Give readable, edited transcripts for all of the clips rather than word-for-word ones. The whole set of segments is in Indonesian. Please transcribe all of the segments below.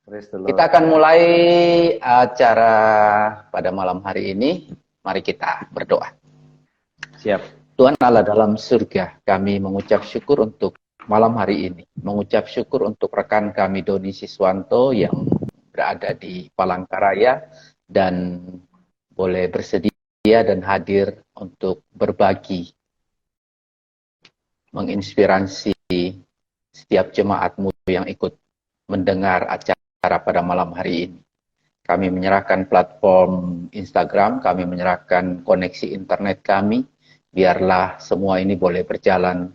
Praise the Lord. Kita akan mulai acara pada malam hari ini. Mari kita berdoa. Siap. Tuhan Allah dalam surga, kami mengucap syukur untuk malam hari ini. Mengucap syukur untuk rekan kami Doni Siswanto yang berada di Palangkaraya dan boleh bersedia dan hadir untuk berbagi, menginspirasi setiap jemaatmu yang ikut mendengar acara pada malam hari ini. Kami menyerahkan platform Instagram, kami menyerahkan koneksi internet kami, biarlah semua ini boleh berjalan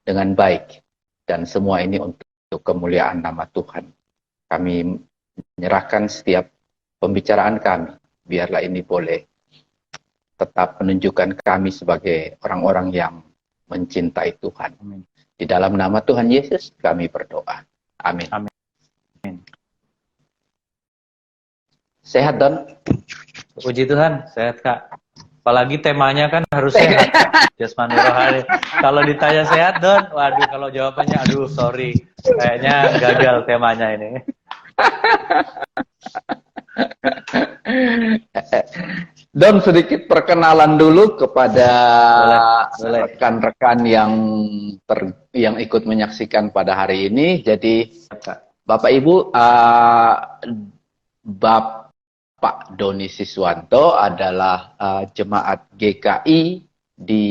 dengan baik, dan semua ini untuk kemuliaan nama Tuhan. Kami menyerahkan setiap pembicaraan kami, biarlah ini boleh tetap menunjukkan kami sebagai orang-orang yang mencintai Tuhan. Amin. Di dalam nama Tuhan Yesus kami berdoa. Amin. Amin. Sehat, Don? Puji Tuhan, sehat Kak. Apalagi temanya kan harus sehat, jasmani rohani. Kalau ditanya sehat, Don, waduh kalau jawabannya, aduh sorry, kayaknya gagal temanya ini. Don, sedikit perkenalan dulu kepada Boleh. rekan-rekan yang ikut menyaksikan pada hari ini. Jadi, Bapak Ibu, Bapak Doni Siswanto adalah jemaat GKI di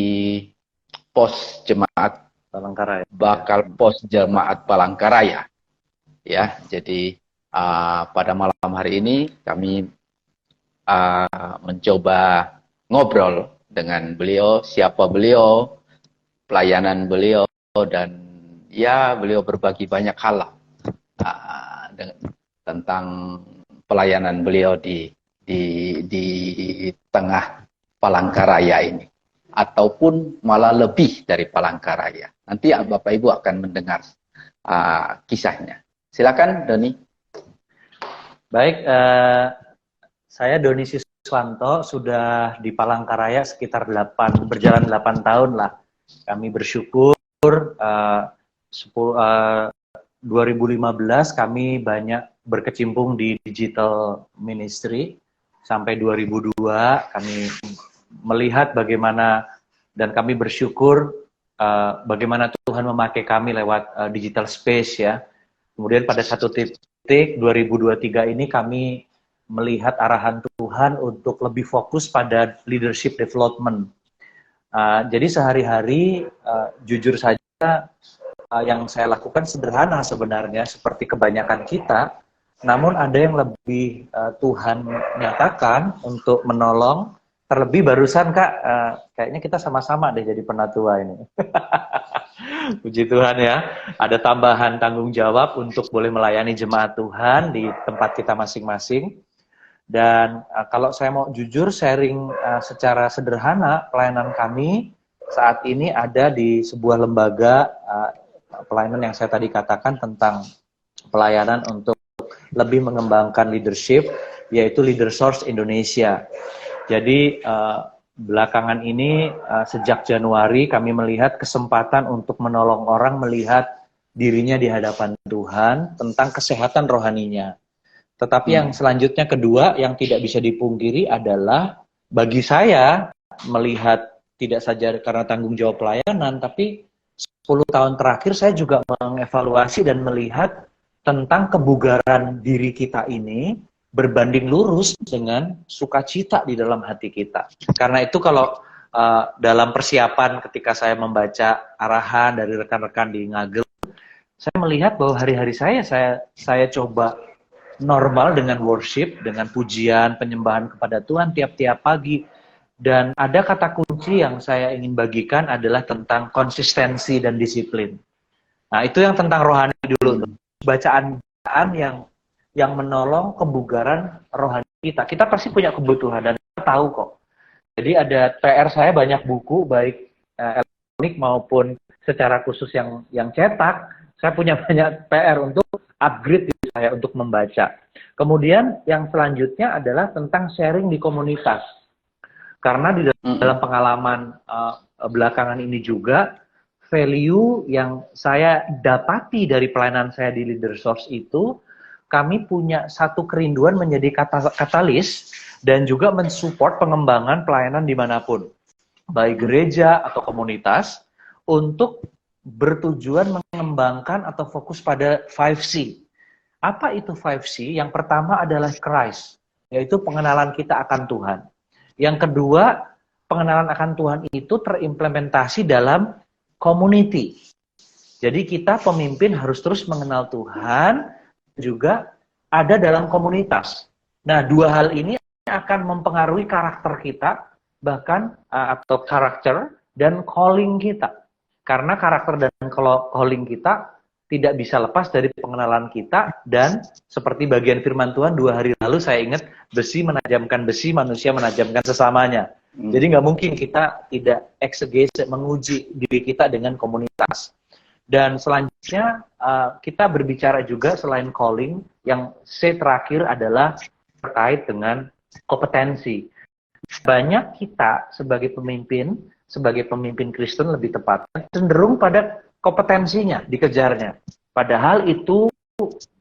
pos jemaat Palangkaraya. bakal pos jemaat Palangkaraya. Ya, jadi pada malam hari ini kami mencoba ngobrol dengan beliau, siapa beliau, pelayanan beliau, dan ya beliau berbagi banyak hal tentang pelayanan beliau di tengah Palangkaraya ini, ataupun malah lebih dari Palangkaraya. Nanti Bapak Ibu akan mendengar kisahnya. Silakan, Doni. Baik, saya Doni Siswanto, sudah di Palangkaraya sekitar berjalan 8 tahun lah. Kami bersyukur 2015 kami banyak berkecimpung di digital ministry. Sampai 2002 kami melihat bagaimana, dan kami bersyukur bagaimana Tuhan memakai kami lewat digital space ya. Kemudian pada satu titik 2023 ini kami melihat arahan Tuhan untuk lebih fokus pada leadership development. Jadi sehari-hari jujur saja yang saya lakukan sederhana sebenarnya, seperti kebanyakan kita, namun ada yang lebih Tuhan nyatakan untuk menolong. Terlebih barusan Kak, kayaknya kita sama-sama deh jadi penatua ini. Puji Tuhan ya, ada tambahan tanggung jawab untuk boleh melayani jemaat Tuhan di tempat kita masing-masing. Dan kalau saya mau jujur sharing secara sederhana, pelayanan kami saat ini ada di sebuah lembaga pelayanan yang saya tadi katakan tentang pelayanan untuk lebih mengembangkan leadership, yaitu LeaderSource Indonesia. Jadi belakangan ini sejak Januari kami melihat kesempatan untuk menolong orang melihat dirinya di hadapan Tuhan tentang kesehatan rohaninya. Tetapi yang selanjutnya kedua yang tidak bisa dipungkiri adalah bagi saya melihat tidak saja karena tanggung jawab pelayanan, tapi 10 tahun terakhir saya juga mengevaluasi dan melihat tentang kebugaran diri kita ini berbanding lurus dengan sukacita di dalam hati kita. Karena itu kalau dalam persiapan ketika saya membaca arahan dari rekan-rekan di Ngagel, saya melihat bahwa hari-hari saya coba normal dengan worship, dengan pujian, penyembahan kepada Tuhan tiap-tiap pagi. Dan ada kata kunci yang saya ingin bagikan adalah tentang konsistensi dan disiplin. Nah, itu yang tentang rohani dulu. Bacaan-bacaan yang menolong kebugaran rohani kita. Kita pasti punya kebutuhan dan kita tahu kok. Jadi ada PR saya banyak buku, baik elektronik maupun secara khusus yang cetak. Saya punya banyak PR untuk upgrade diri saya untuk membaca. Kemudian yang selanjutnya adalah tentang sharing di komunitas. Karena di dalam pengalaman belakangan ini juga, value yang saya dapati dari pelayanan saya di LeaderSource itu kami punya satu kerinduan menjadi katalis dan juga mensupport pengembangan pelayanan dimanapun, baik gereja atau komunitas, untuk bertujuan mengembangkan atau fokus pada 5C. Apa itu 5C? Yang pertama adalah Christ, yaitu pengenalan kita akan Tuhan. Yang kedua, pengenalan akan Tuhan itu terimplementasi dalam community. Jadi kita pemimpin harus terus mengenal Tuhan, juga ada dalam komunitas. Nah, dua hal ini akan mempengaruhi karakter kita, bahkan atau karakter dan calling kita. Karena karakter dan calling kita tidak bisa lepas dari pengenalan kita, dan seperti bagian firman Tuhan 2 hari lalu, saya ingat, besi menajamkan besi, manusia menajamkan sesamanya. Jadi nggak mungkin kita tidak eksegese, menguji diri kita dengan komunitas. Dan selanjutnya kita berbicara juga selain calling, yang C terakhir adalah terkait dengan kompetensi. Banyak kita sebagai pemimpin Kristen lebih tepatnya, cenderung pada kompetensinya, dikejarnya. Padahal itu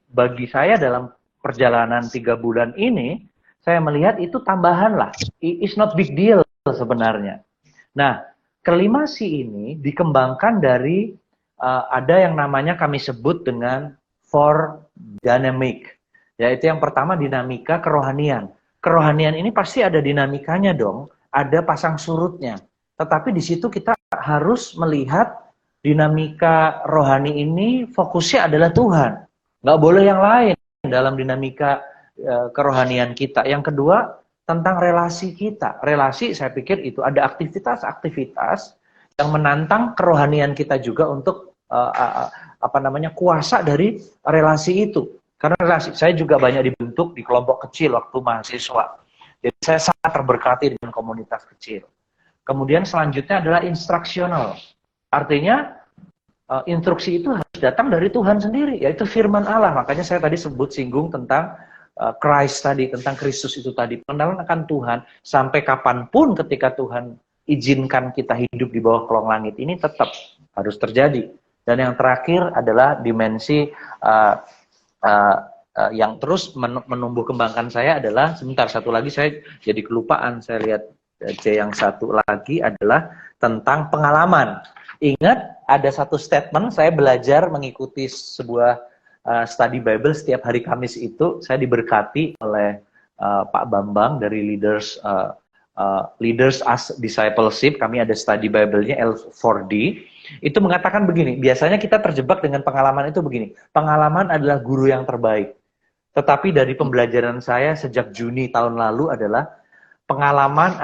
bagi saya dalam perjalanan 3 bulan ini, saya melihat itu tambahan lah. It's not big deal sebenarnya. Nah, kelima C ini dikembangkan dari ada yang namanya kami sebut dengan 4 dynamic. Yaitu yang pertama dinamika kerohanian. Kerohanian ini pasti ada dinamikanya dong, ada pasang surutnya. Tetapi di situ kita harus melihat dinamika rohani ini fokusnya adalah Tuhan. Nggak boleh yang lain dalam dinamika kerohanian kita. Yang kedua, tentang relasi kita. Relasi, saya pikir itu ada aktivitas-aktivitas yang menantang kerohanian kita juga untuk kuasa dari relasi itu. Karena relasi, saya juga banyak dibentuk di kelompok kecil waktu mahasiswa. Jadi saya sangat terberkati dengan komunitas kecil. Kemudian selanjutnya adalah instruksional. Artinya instruksi itu harus datang dari Tuhan sendiri, yaitu firman Allah. Makanya saya tadi singgung tentang Christ tadi, tentang Kristus itu tadi. Pengenalan akan Tuhan sampai kapanpun ketika Tuhan izinkan kita hidup di bawah kolong langit ini tetap harus terjadi. Dan yang terakhir adalah dimensi yang terus menumbuh kembangkan saya adalah, sebentar, satu lagi saya jadi kelupaan, saya lihat C yang satu lagi adalah tentang pengalaman. Ingat, ada satu statement, saya belajar mengikuti sebuah study Bible setiap hari Kamis itu, saya diberkati oleh Pak Bambang dari Leaders as Discipleship. Kami ada study Bible-nya L4D. Itu mengatakan begini, biasanya kita terjebak dengan pengalaman itu begini, pengalaman adalah guru yang terbaik. Tetapi dari pembelajaran saya sejak Juni tahun lalu adalah pengalaman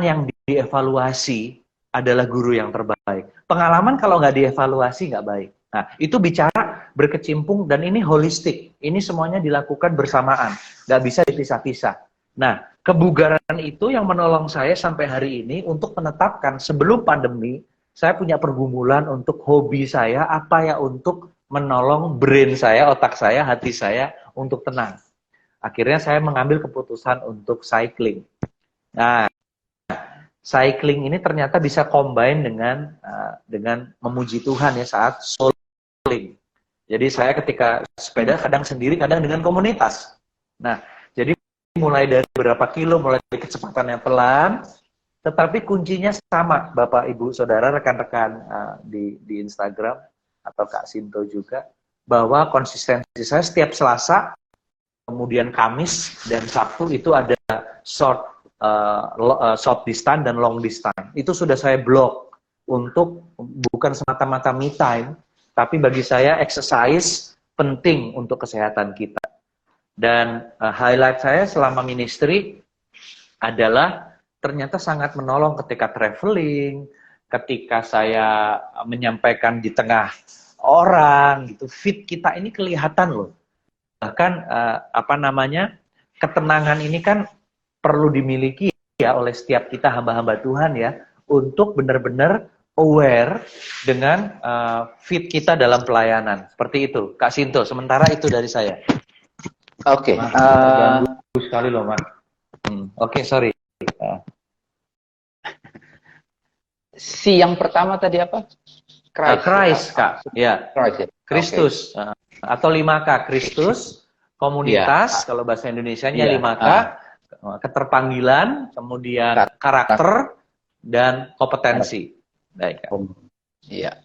yang dievaluasi adalah guru yang terbaik. Pengalaman kalau nggak dievaluasi nggak baik. Nah, itu bicara berkecimpung, dan ini holistik. Ini semuanya dilakukan bersamaan, nggak bisa dipisah-pisah. Nah, kebugaran itu yang menolong saya sampai hari ini untuk menetapkan, sebelum pandemi, saya punya pergumulan untuk hobi saya, apa ya, untuk menolong brain saya, otak saya, hati saya, untuk tenang. Akhirnya saya mengambil keputusan untuk cycling. Nah, cycling ini ternyata bisa combine dengan memuji Tuhan ya saat soloing. Jadi saya ketika sepeda kadang sendiri, kadang dengan komunitas. Nah, jadi mulai dari berapa kilo, mulai dari kecepatan yang pelan, tetapi kuncinya sama, Bapak, Ibu, Saudara, rekan-rekan di Instagram, atau Kak Sinto juga, bahwa konsistensi saya setiap Selasa, kemudian Kamis, dan Sabtu itu ada short distance dan long distance. Itu sudah saya blok untuk bukan semata-mata me time, tapi bagi saya exercise penting untuk kesehatan kita. Dan highlight saya selama ministry adalah ternyata sangat menolong ketika traveling, ketika saya menyampaikan di tengah orang gitu, fit kita ini kelihatan loh. Bahkan ketenangan ini kan perlu dimiliki ya oleh setiap kita hamba-hamba Tuhan ya, untuk benar-benar aware dengan fit kita dalam pelayanan. Seperti itu, Kak Sinto. Sementara itu dari saya. Oke. Terganggu sekali loh, Mas. Oke, sorry. Si yang pertama tadi apa? Christ, Kak. Ya. Christ, ya. Kristus. Atau 5K, Kristus, komunitas, kalau bahasa Indonesianya 5K, keterpanggilan, kemudian karakter, dan kompetensi. Baik. Iya.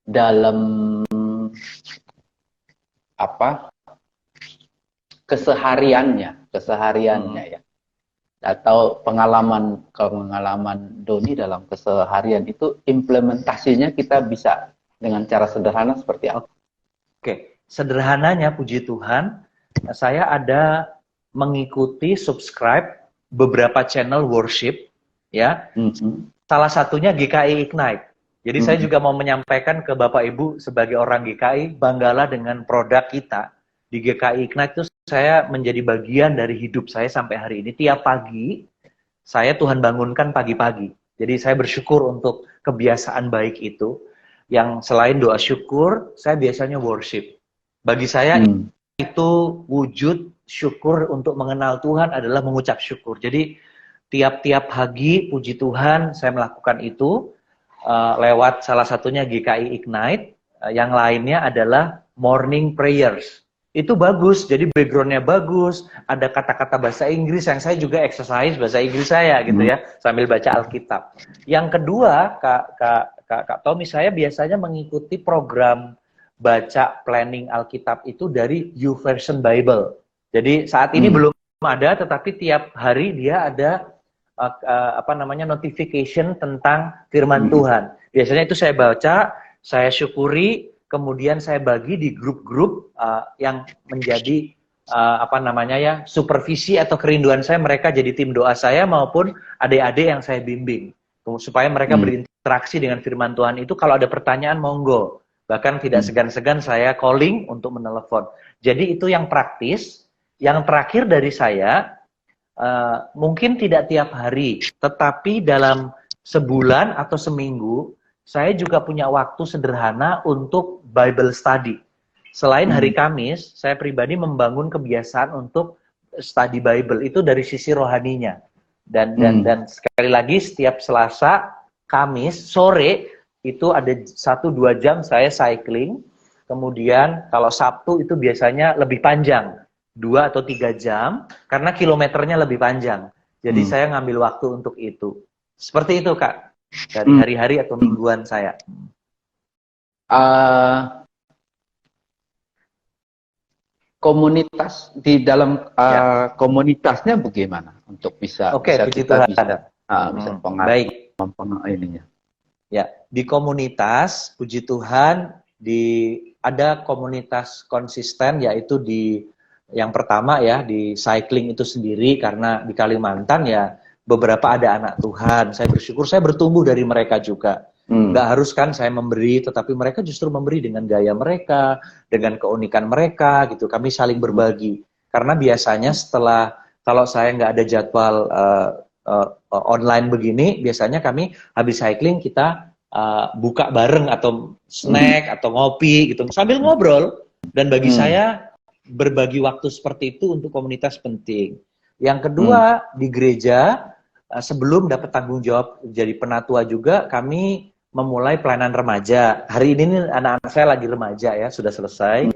Dalam apa kesehariannya ya, atau pengalaman Doni dalam keseharian itu, implementasinya kita bisa dengan cara sederhana seperti apa? Oke, sederhananya puji Tuhan, saya ada mengikuti subscribe beberapa channel worship, ya. Salah satunya GKI Ignite. Jadi saya juga mau menyampaikan ke Bapak Ibu sebagai orang GKI, banggalah dengan produk kita. Di GKI Ignite itu saya menjadi bagian dari hidup saya sampai hari ini. Tiap pagi, saya Tuhan bangunkan pagi-pagi. Jadi saya bersyukur untuk kebiasaan baik itu. Yang selain doa syukur, saya biasanya worship. Bagi saya itu wujud syukur untuk mengenal Tuhan adalah mengucap syukur. Jadi tiap-tiap pagi, puji Tuhan, saya melakukan itu. Lewat salah satunya GKI Ignite, yang lainnya adalah morning prayers. Itu bagus, jadi backgroundnya bagus, ada kata-kata bahasa Inggris yang saya juga exercise bahasa Inggris saya gitu ya, sambil baca Alkitab. Yang kedua, Kak Tommy, saya biasanya mengikuti program baca planning Alkitab itu dari YouVersion Bible. Jadi saat ini belum ada, tetapi tiap hari dia ada notification tentang firman Tuhan. Biasanya itu saya baca, saya syukuri, kemudian saya bagi di grup-grup yang menjadi supervisi atau kerinduan saya, mereka jadi tim doa saya maupun adik-adik yang saya bimbing. Supaya mereka berinteraksi dengan firman Tuhan itu, kalau ada pertanyaan monggo. Bahkan tidak segan-segan saya calling untuk menelepon. Jadi itu yang praktis. Yang terakhir dari saya, mungkin tidak tiap hari, tetapi dalam sebulan atau seminggu, saya juga punya waktu sederhana untuk Bible study. Selain hari Kamis, saya pribadi membangun kebiasaan untuk study Bible itu dari sisi rohaninya. Dan sekali lagi, setiap Selasa, Kamis, sore, itu ada 1-2 jam saya cycling. Kemudian kalau Sabtu itu biasanya lebih panjang, 2 atau 3 jam, karena kilometernya lebih panjang. Jadi saya ngambil waktu untuk itu. Seperti itu, Kak, dari hari-hari atau mingguan saya. Komunitas, di dalam komunitasnya bagaimana? Untuk bisa Baik. Ininya. Ya, di komunitas, puji Tuhan, ada komunitas konsisten, yaitu yang pertama ya, di cycling itu sendiri, karena di Kalimantan ya beberapa ada anak Tuhan. Saya bersyukur saya bertumbuh dari mereka juga. Nggak harus kan saya memberi, tetapi mereka justru memberi dengan gaya mereka, dengan keunikan mereka gitu. Kami saling berbagi. Karena biasanya kalau saya nggak ada jadwal online begini, biasanya kami habis cycling kita buka bareng atau snack atau ngopi gitu sambil ngobrol. Dan bagi saya berbagi waktu seperti itu untuk komunitas penting. Yang kedua, di gereja, sebelum dapat tanggung jawab jadi penatua juga, kami memulai pelayanan remaja. Hari ini anak-anak saya lagi remaja ya, sudah selesai.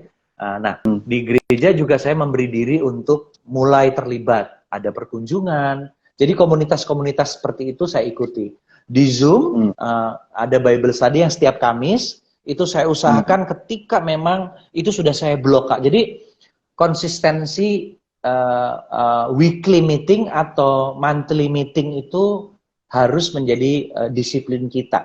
Di gereja juga saya memberi diri untuk mulai terlibat. Ada perkunjungan. Jadi komunitas-komunitas seperti itu saya ikuti. Di Zoom, ada Bible study yang setiap Kamis, itu saya usahakan ketika memang itu sudah saya blok, Kak. Jadi konsistensi weekly meeting atau monthly meeting itu harus menjadi disiplin kita.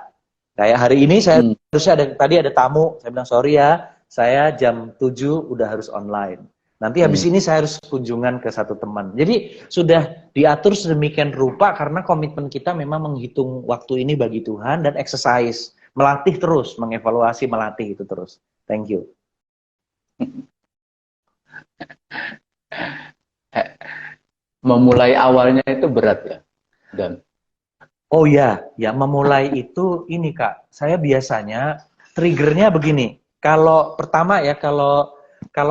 Kayak hari ini saya harusnya tadi ada tamu, saya bilang sorry ya, saya jam 7 udah harus online. Nanti habis ini saya harus kunjungan ke satu teman. Jadi sudah diatur sedemikian rupa karena komitmen kita memang menghitung waktu ini bagi Tuhan dan exercise, melatih terus, mengevaluasi, melatih itu terus. Thank you. Memulai awalnya itu berat ya, Dan? Oh ya, memulai itu ini Kak, saya biasanya triggernya begini. Kalau pertama ya, kalau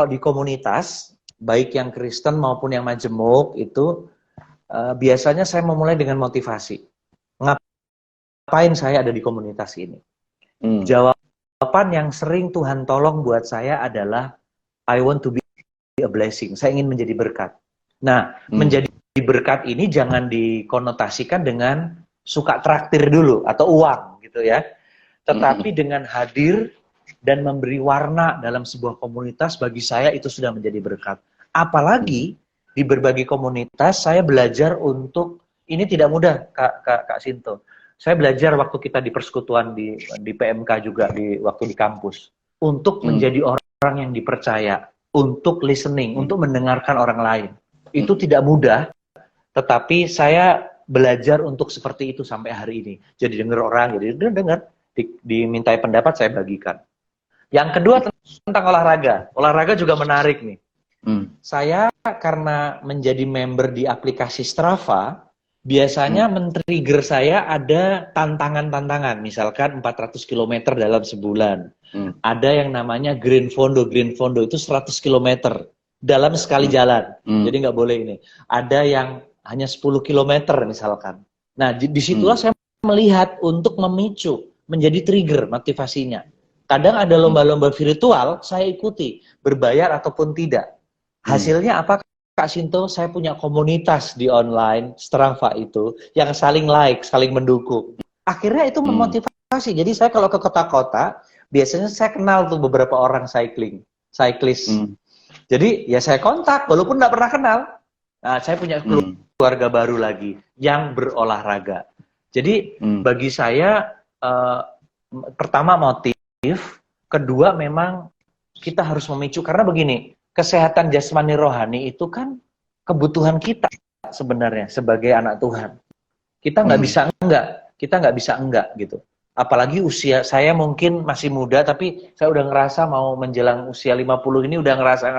di komunitas, baik yang Kristen maupun yang majemuk itu, biasanya saya memulai dengan motivasi. Ngapain saya ada di komunitas ini? Jawaban yang sering Tuhan tolong buat saya adalah I want to be a blessing. Saya ingin menjadi berkat. Nah, menjadi berkat ini jangan dikonotasikan dengan suka traktir dulu atau uang gitu ya. Tetapi dengan hadir dan memberi warna dalam sebuah komunitas, bagi saya itu sudah menjadi berkat. Apalagi di berbagai komunitas saya belajar untuk, ini tidak mudah Kak Sinto. Saya belajar waktu kita di persekutuan di PMK juga, waktu di kampus, untuk menjadi orang yang dipercaya, untuk listening, untuk mendengarkan orang lain. Itu tidak mudah, tetapi saya belajar untuk seperti itu sampai hari ini. Jadi dengar orang, jadi dengar, dimintai pendapat saya bagikan. Yang kedua tentang olahraga. Olahraga juga menarik nih. Saya karena menjadi member di aplikasi Strava, biasanya men-trigger saya ada tantangan-tantangan. Misalkan 400 km dalam sebulan. Ada yang namanya Green Fondo. Green Fondo itu 100 km dalam sekali jalan. Jadi nggak boleh ini. Ada yang hanya 10 km misalkan. Nah, disitulah saya melihat untuk memicu, menjadi trigger motivasinya. Kadang ada lomba-lomba virtual, saya ikuti, berbayar ataupun tidak. Hasilnya apa Kak Sinto? Saya punya komunitas di online, Strava itu, yang saling like, saling mendukung. Akhirnya itu memotivasi. Jadi saya kalau ke kota-kota, biasanya saya kenal tuh beberapa orang cyclist. Jadi ya saya kontak, walaupun nggak pernah kenal. Nah, saya punya keluarga baru lagi, yang berolahraga. Jadi bagi saya, pertama motif, kedua memang kita harus memicu, karena begini, kesehatan jasmani rohani itu kan kebutuhan kita sebenarnya sebagai anak Tuhan. Kita nggak bisa enggak gitu. Apalagi usia saya mungkin masih muda, tapi saya udah ngerasa mau menjelang usia 50 ini udah ngerasa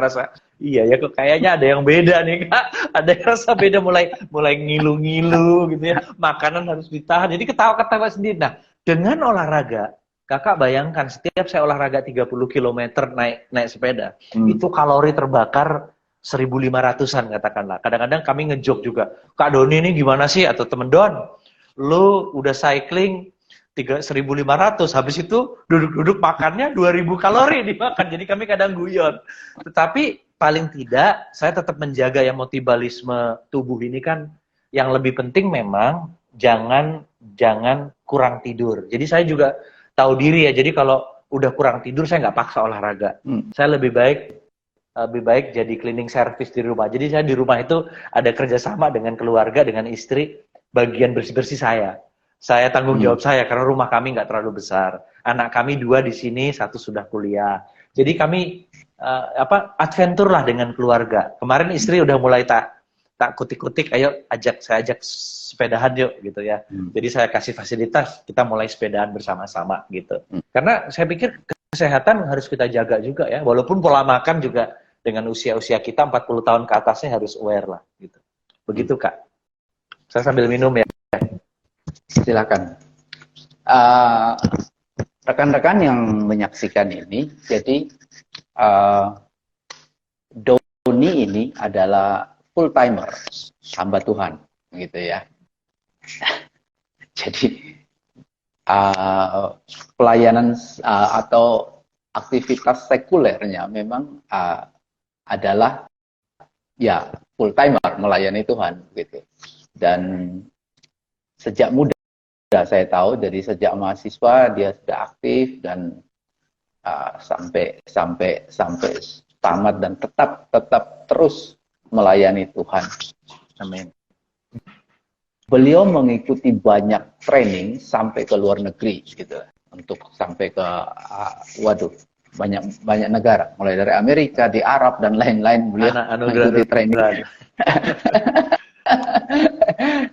iya ya, kok kayaknya ada yang beda nih Kak. Ada yang rasa beda, mulai ngilu-ngilu gitu ya. Makanan harus ditahan. Jadi ketawa-ketawa sendiri. Nah, dengan olahraga, Kakak bayangkan setiap saya olahraga 30 km naik sepeda, itu kalori terbakar 1.500-an katakanlah. Kadang-kadang kami ngejok juga, Kak Doni ini gimana sih? Atau temen Don, lu udah cycling 1.500, habis itu duduk-duduk makannya 2.000 kalori dimakan. Jadi kami kadang guyon. Tetapi paling tidak saya tetap menjaga yang metabolisme tubuh ini kan. Yang lebih penting memang jangan kurang tidur. Jadi saya juga tahu diri ya, jadi kalau udah kurang tidur saya nggak paksa olahraga. Saya lebih baik jadi cleaning service di rumah. Jadi saya di rumah itu ada kerjasama dengan keluarga, dengan istri, bagian bersih-bersih saya tanggung jawab saya, karena rumah kami nggak terlalu besar. Anak kami 2 di sini, 1 sudah kuliah. Jadi kami adventure lah dengan keluarga. Kemarin istri udah mulai tak kutik-kutik, ayo saya ajak sepedahan yuk gitu ya. Jadi saya kasih fasilitas, kita mulai sepedahan bersama-sama gitu. Karena saya pikir kesehatan harus kita jaga juga ya, walaupun pola makan juga dengan usia-usia kita 40 tahun ke atasnya harus aware lah gitu. Begitu Kak. Saya sambil minum ya. Silakan. Rekan-rekan yang menyaksikan ini, jadi Doni ini adalah full timer, hamba Tuhan, gitu ya. Jadi pelayanan atau aktivitas sekulernya memang adalah ya full timer melayani Tuhan, gitu. Dan sejak muda saya tahu, dari sejak mahasiswa dia sudah aktif dan sampai tamat dan tetap terus melayani Tuhan. Amin. Beliau mengikuti banyak training sampai ke luar negeri gitu, untuk sampai ke banyak negara, mulai dari Amerika, di Arab dan lain-lain. Beliau mengikuti training.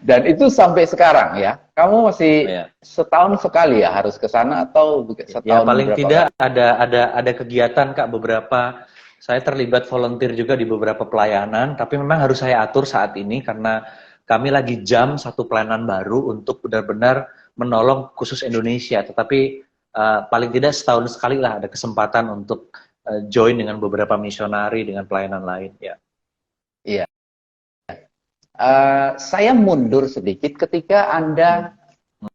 Dan itu sampai sekarang ya. Kamu masih setahun sekali ya harus ke sana, atau setahun? Ya paling tidak ada kegiatan Kak, beberapa. Saya terlibat volunteer juga di beberapa pelayanan, tapi memang harus saya atur saat ini karena kami lagi jam satu pelayanan baru untuk benar-benar menolong khusus Indonesia. Tetapi paling tidak setahun sekali lah ada kesempatan untuk join dengan beberapa misionari dengan pelayanan lain ya. Iya. Saya mundur sedikit ketika Anda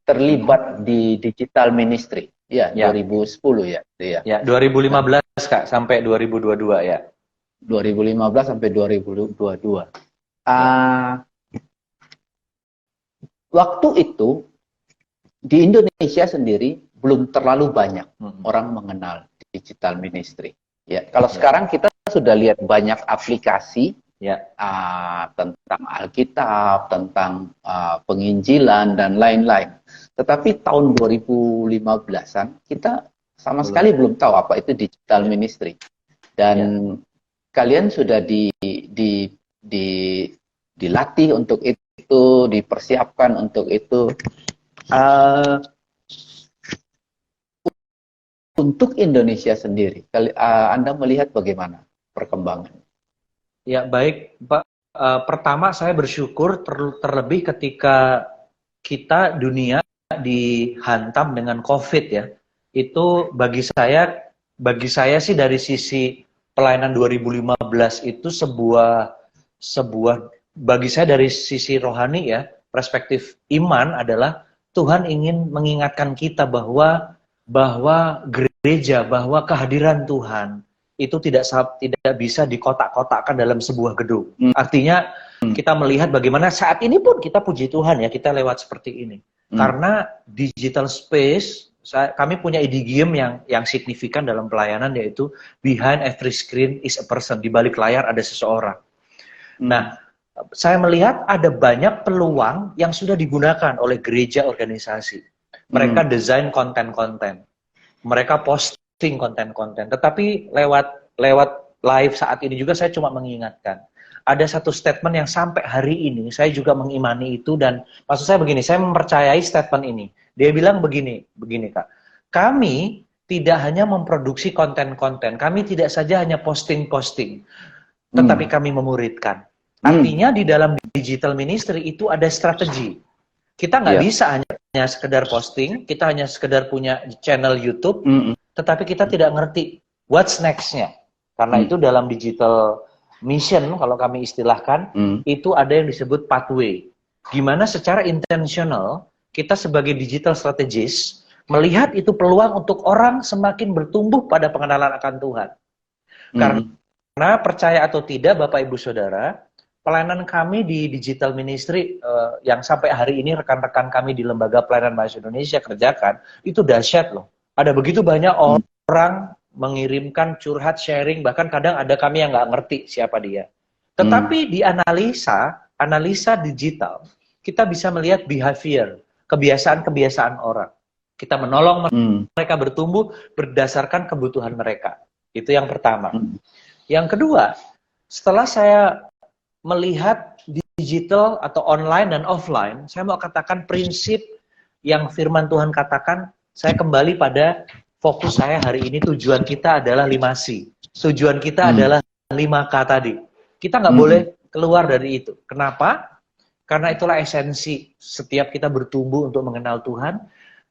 terlibat di digital ministry. Ya, Ya. 2010 ya. Ya, 2015 Kak, sampai 2022 ya. 2015 sampai 2022. Waktu itu di Indonesia sendiri belum terlalu banyak orang mengenal digital ministry. Ya, kalau sekarang kita sudah lihat banyak aplikasi tentang Alkitab, tentang penginjilan dan lain-lain. Tetapi tahun 2015-an kita sama sekali belum tahu apa itu digital ministry. Dan kalian sudah dilatih untuk itu, dipersiapkan untuk itu. Untuk Indonesia sendiri, Anda melihat bagaimana perkembangan? Ya, baik Pak. Pertama saya bersyukur terlebih ketika kita dunia dihantam dengan COVID ya. Itu bagi saya sih dari sisi pelayanan 2015 itu sebuah bagi saya dari sisi rohani ya, perspektif iman adalah Tuhan ingin mengingatkan kita bahwa gereja, bahwa kehadiran Tuhan itu tidak bisa dikotak-kotakkan dalam sebuah gedung. Artinya kita melihat bagaimana saat ini pun kita puji Tuhan ya, kita lewat seperti ini. Karena digital space, kami punya idiom yang signifikan dalam pelayanan, yaitu behind every screen is a person. Di balik layar ada seseorang. Nah, saya melihat ada banyak peluang yang sudah digunakan oleh gereja organisasi. Mereka desain konten-konten, mereka posting konten-konten. Tetapi lewat live saat ini juga saya cuma mengingatkan. Ada satu statement yang sampai hari ini saya juga mengimani itu, dan maksud saya begini, saya mempercayai statement ini. Dia bilang begini Kak. Kami tidak hanya memproduksi konten-konten, kami tidak saja hanya posting-posting, tetapi kami memuridkan. Artinya di dalam digital ministry itu ada strategi. Kita nggak bisa hanya sekedar posting, kita hanya sekedar punya channel YouTube, tetapi kita tidak ngerti what's next-nya. Karena itu dalam digital mission, kalau kami istilahkan, itu ada yang disebut pathway. Gimana secara intensional, kita sebagai digital strategist, melihat itu peluang untuk orang semakin bertumbuh pada pengenalan akan Tuhan. Karena percaya atau tidak, Bapak Ibu Saudara, pelayanan kami di digital ministry yang sampai hari ini rekan-rekan kami di Lembaga Pelayanan Mahasiswa Indonesia kerjakan, itu dahsyat loh. Ada begitu banyak orang mengirimkan curhat, sharing, bahkan kadang ada kami yang nggak ngerti siapa dia. Tetapi di analisa digital, kita bisa melihat behavior, kebiasaan-kebiasaan orang. Kita menolong mereka bertumbuh berdasarkan kebutuhan mereka. Itu yang pertama. Yang kedua, setelah saya melihat digital atau online dan offline, saya mau katakan prinsip yang firman Tuhan katakan, saya kembali pada fokus saya hari ini. Tujuan kita adalah 5C. Tujuan kita adalah 5K tadi. Kita nggak boleh keluar dari itu. Kenapa? Karena itulah esensi setiap kita bertumbuh untuk mengenal Tuhan.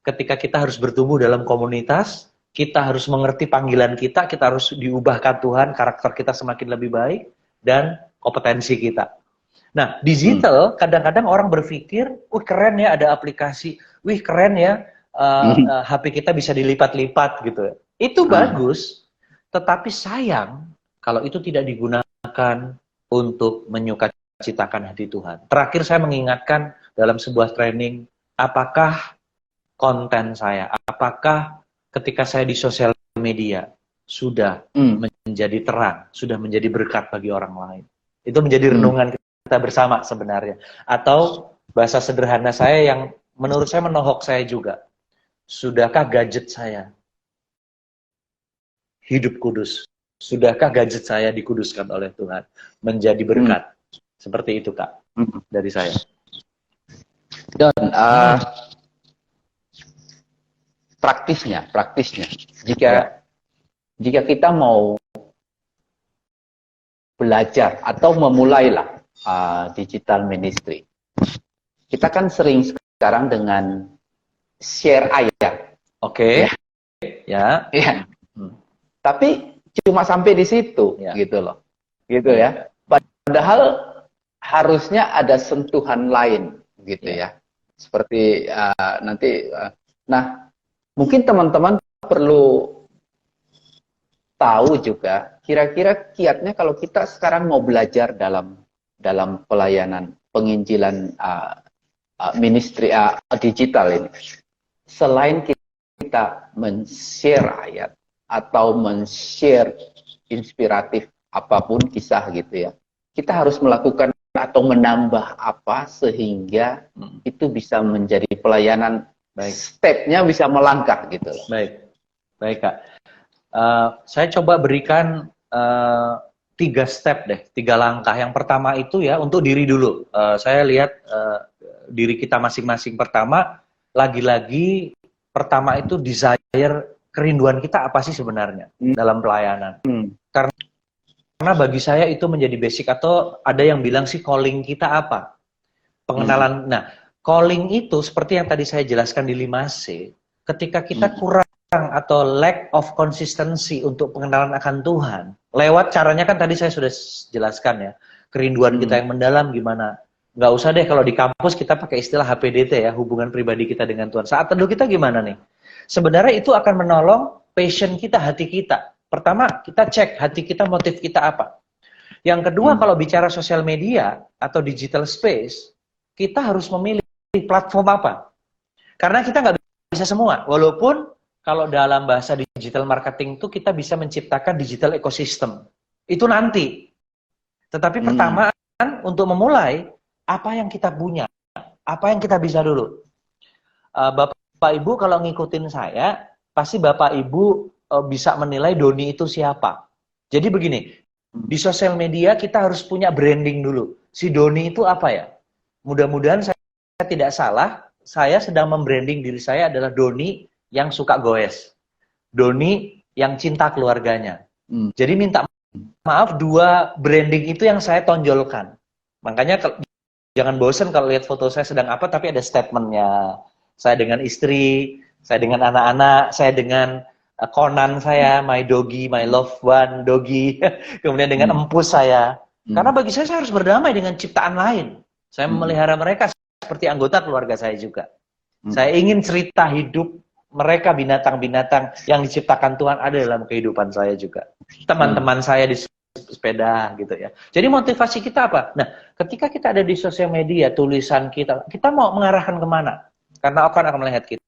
Ketika kita harus bertumbuh dalam komunitas, kita harus mengerti panggilan kita harus diubahkan Tuhan, karakter kita semakin lebih baik, dan kompetensi kita. Nah, digital kadang-kadang orang berpikir, wih keren ya ada aplikasi, wih keren ya HP kita bisa dilipat-lipat gitu. Itu bagus, tetapi sayang kalau itu tidak digunakan untuk menyukacitakan hati Tuhan. Terakhir saya mengingatkan dalam sebuah training, apakah konten saya, apakah ketika saya di sosial media sudah menjadi terang, sudah menjadi berkat bagi orang lain. Itu menjadi renungan kita bersama sebenarnya. Atau bahasa sederhana saya yang menurut saya menohok saya juga. Sudahkah gadget saya hidup kudus? Sudahkah gadget saya dikuduskan oleh Tuhan? Menjadi berkat. Seperti itu Kak, dari saya. Dan praktisnya, jika kita mau belajar atau memulailah digital ministry, kita kan sering sekarang dengan share ayat, oke, ya. Tapi cuma sampai di situ, gitu loh, gitu ya. Padahal harusnya ada sentuhan lain gitu ya. Seperti nanti nah mungkin teman-teman perlu tahu juga kira-kira kiatnya kalau kita sekarang mau belajar dalam pelayanan penginjilan ministry digital ini. Selain kita men-share ayat atau men-share inspiratif apapun kisah gitu ya, kita harus melakukan atau menambah apa sehingga itu bisa menjadi pelayanan. Stepnya bisa melangkah gitu. Baik Kak. Saya coba berikan 3 step deh, 3 langkah. Yang pertama itu ya untuk diri dulu. Saya lihat diri kita masing-masing. Pertama, lagi-lagi pertama itu desire, kerinduan kita apa sih sebenarnya dalam pelayanan. Karena bagi saya itu menjadi basic, atau ada yang bilang sih calling kita apa. Pengenalan. Nah, calling itu seperti yang tadi saya jelaskan di 5C, ketika kita kurang atau lack of consistency untuk pengenalan akan Tuhan, lewat caranya kan tadi saya sudah jelaskan ya, kerinduan kita yang mendalam gimana. Nggak usah deh kalau di kampus kita pakai istilah HPDT ya, hubungan pribadi kita dengan Tuhan. Saat teduh kita gimana nih? Sebenarnya itu akan menolong passion kita, hati kita. Pertama, kita cek hati kita, motif kita apa. Yang kedua, kalau bicara sosial media atau digital space, kita harus memilih platform apa. Karena kita nggak bisa semua. Walaupun kalau dalam bahasa digital marketing itu kita bisa menciptakan digital ecosystem. Itu nanti. Tetapi pertama, untuk memulai, apa yang kita punya? Apa yang kita bisa dulu? Bapak Ibu kalau ngikutin saya, pasti Bapak Ibu bisa menilai Doni itu siapa. Jadi begini, di sosial media kita harus punya branding dulu. Si Doni itu apa ya? Mudah-mudahan saya tidak salah, saya sedang membranding diri saya adalah Doni yang suka goes. Doni yang cinta keluarganya. Jadi minta maaf, 2 branding itu yang saya tonjolkan. Makanya jangan bosen kalau lihat foto saya sedang apa, tapi ada statementnya. Saya dengan istri, saya dengan anak-anak, saya dengan Conan saya, my doggy, my loved one, doggy. Kemudian dengan empus saya. Karena bagi saya harus berdamai dengan ciptaan lain. Saya memelihara mereka seperti anggota keluarga saya juga. Saya ingin cerita hidup mereka, binatang-binatang yang diciptakan Tuhan ada dalam kehidupan saya juga. Teman-teman saya di sepeda gitu ya. Jadi motivasi kita apa? Nah, ketika kita ada di sosial media, tulisan kita mau mengarahkan kemana? Karena akan melihat kita.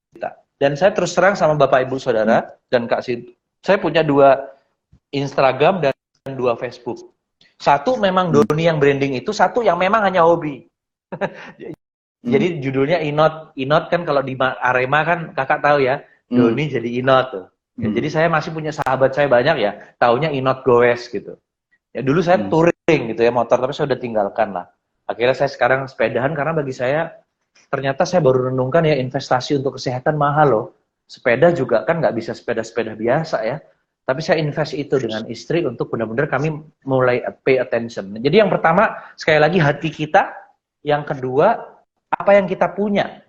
Dan saya terus terang sama Bapak Ibu Saudara dan Kak Sintu, saya punya 2 Instagram dan 2 Facebook. Satu memang Doni yang branding itu, satu yang memang hanya hobi. Jadi judulnya Inot. Inot kan kalau di Arema kan kakak tahu ya, Doni jadi Inot tuh. Ya, jadi saya masih punya sahabat saya banyak ya, taunya Inot goes gitu. Ya dulu saya touring gitu ya, motor, tapi saya udah tinggalkan lah. Akhirnya saya sekarang sepedahan karena bagi saya ternyata saya baru renungkan ya, investasi untuk kesehatan mahal loh. Sepeda juga kan nggak bisa sepeda-sepeda biasa ya. Tapi saya invest itu dengan istri untuk benar-benar kami mulai pay attention. Jadi yang pertama, sekali lagi hati kita. Yang kedua, apa yang kita punya.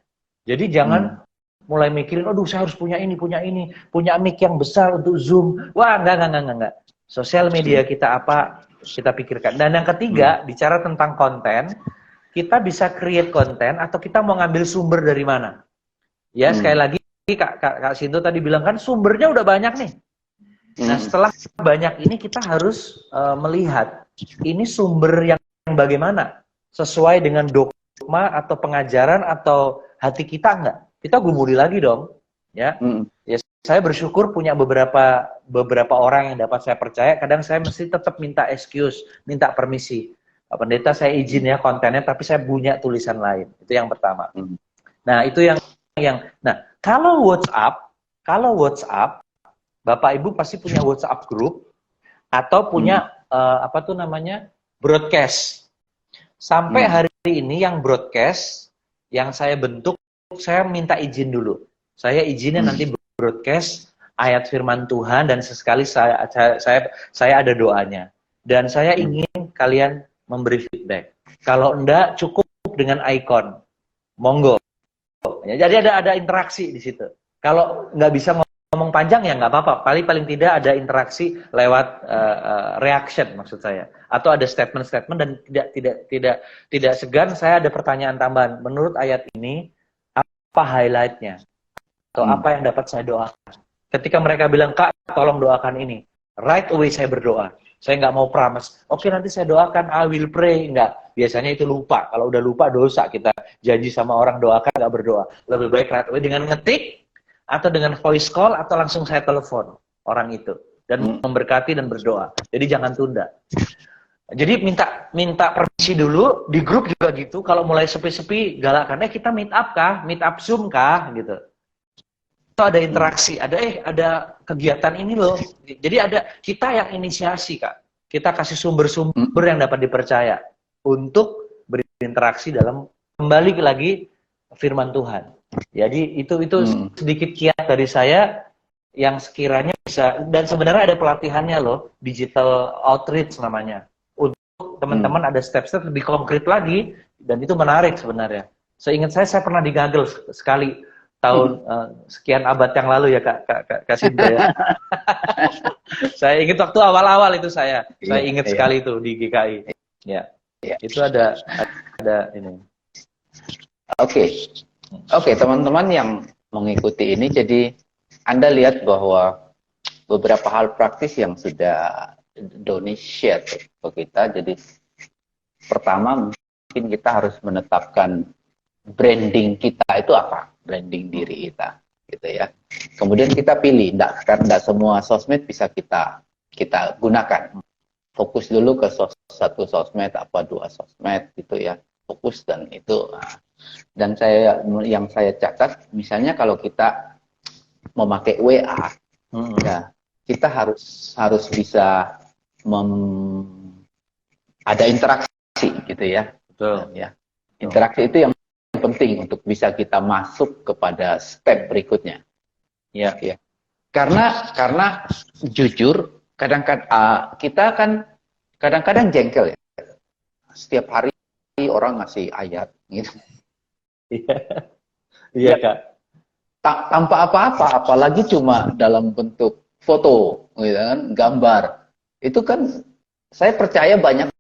Jadi jangan mulai mikirin, aduh saya harus punya ini, punya mic yang besar untuk Zoom. Wah, enggak. Sosial media kita apa, kita pikirkan. Dan yang ketiga, bicara tentang konten, kita bisa create konten atau kita mau ngambil sumber dari mana. Ya, sekali lagi Kak Sinto tadi bilang kan sumbernya udah banyak nih. Nah, setelah banyak ini kita harus melihat ini sumber yang bagaimana, sesuai dengan dogma atau pengajaran atau hati kita enggak. Kita gumuli lagi dong, ya. Ya, saya bersyukur punya beberapa orang yang dapat saya percaya. Kadang saya mesti tetap minta excuse, minta permisi. Pak Pendeta, saya izin ya kontennya, tapi saya punya tulisan lain. Itu yang pertama. Nah, itu yang nah, kalau WhatsApp, Bapak Ibu pasti punya WhatsApp group atau punya broadcast. Sampai hari ini yang broadcast yang saya bentuk, saya minta izin dulu. Saya izinnya nanti broadcast ayat firman Tuhan dan sesekali saya ada doanya. Dan saya ingin kalian memberi feedback. Kalau enggak, cukup dengan ikon. Monggo. Jadi ada interaksi di situ. Kalau nggak bisa ngomong panjang ya nggak apa-apa. Paling tidak ada interaksi lewat reaction maksud saya, atau ada statement-statement, dan tidak segan. Saya ada pertanyaan tambahan. Menurut ayat ini apa highlightnya atau apa yang dapat saya doakan? Ketika mereka bilang, Kak, tolong doakan ini, right away saya berdoa. Saya nggak mau promise. Oke, nanti saya doakan, I will pray. Nggak. Biasanya itu lupa. Kalau udah lupa, dosa. Kita janji sama orang doakan, nggak berdoa. Lebih baik right away dengan ngetik, atau dengan voice call, atau langsung saya telepon orang itu. Dan memberkati dan berdoa. Jadi jangan tunda. Jadi minta permisi dulu. Di grup juga gitu. Kalau mulai sepi-sepi, galakannya kita meet up kah? Meet up Zoom kah? Gitu. Ada interaksi, ada kegiatan ini loh. Jadi ada kita yang inisiasi, Kak. Kita kasih sumber-sumber yang dapat dipercaya untuk berinteraksi dalam kembali lagi firman Tuhan. Jadi itu sedikit kiat dari saya yang sekiranya bisa, dan sebenarnya ada pelatihannya loh, digital outreach namanya. Untuk teman-teman ada step-step lebih konkret lagi, dan itu menarik sebenarnya. Seingat saya pernah digagel sekali tahun sekian abad yang lalu ya Kak Sinta ya. Saya ingat waktu awal-awal itu saya ingat sekali itu di GKI. Ya. Itu ada ini. Oke, teman-teman yang mengikuti ini, jadi Anda lihat bahwa beberapa hal praktis yang sudah Doni share ke kita. Jadi pertama mungkin kita harus menetapkan branding kita itu apa? Branding diri kita, gitu ya. Kemudian kita pilih, enggak semua sosmed bisa kita gunakan. Fokus dulu ke satu sosmed, apa 2 sosmed, gitu ya. Fokus dan itu. Dan yang saya catat, misalnya kalau kita memakai WA, ya, kita harus bisa ada interaksi, gitu ya. Betul. Ya. Interaksi itu yang penting untuk bisa kita masuk kepada step berikutnya. Ya. Karena jujur kita kan kadang-kadang jengkel ya. Setiap hari orang ngasih ayat gitu. Iya, Kak. Tanpa apa-apa, apalagi cuma dalam bentuk foto, gitu kan, gambar. Itu kan saya percaya banyak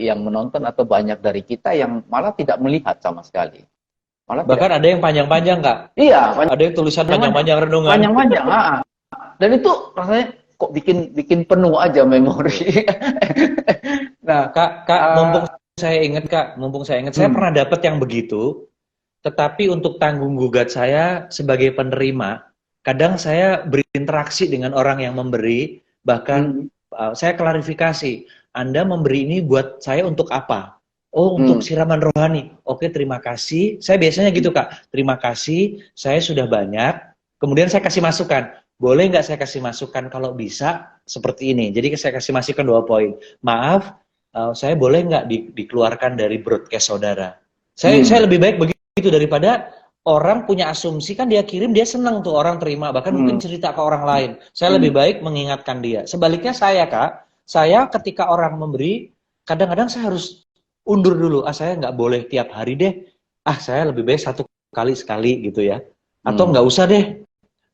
yang menonton atau banyak dari kita yang malah tidak melihat sama sekali. Bahkan ada yang panjang-panjang, Kak. Iya, ada yang tulisan panjang-panjang renungan. Panjang-panjang, dan itu rasanya kok bikin penuh aja memori. Nah, Kak, mumpung saya ingat, saya pernah dapat yang begitu. Tetapi untuk tanggung gugat saya sebagai penerima, kadang saya berinteraksi dengan orang yang memberi, bahkan saya klarifikasi. Anda memberi ini buat saya untuk apa? Oh, untuk siraman rohani. Oke, terima kasih. Saya biasanya gitu, Kak. Terima kasih, saya sudah banyak. Kemudian saya kasih masukan. Boleh nggak saya kasih masukan kalau bisa seperti ini? Jadi saya kasih masukan 2 poin. Maaf, saya boleh nggak dikeluarkan dari broadcast saudara? Saya lebih baik begitu daripada orang punya asumsi, kan dia kirim, dia senang tuh orang terima. Bahkan mungkin cerita ke orang lain. Saya lebih baik mengingatkan dia. Sebaliknya saya, Kak. Saya ketika orang memberi, kadang-kadang saya harus undur dulu. Saya nggak boleh tiap hari deh. Saya lebih baik 1 kali sekali gitu ya. Atau nggak usah deh.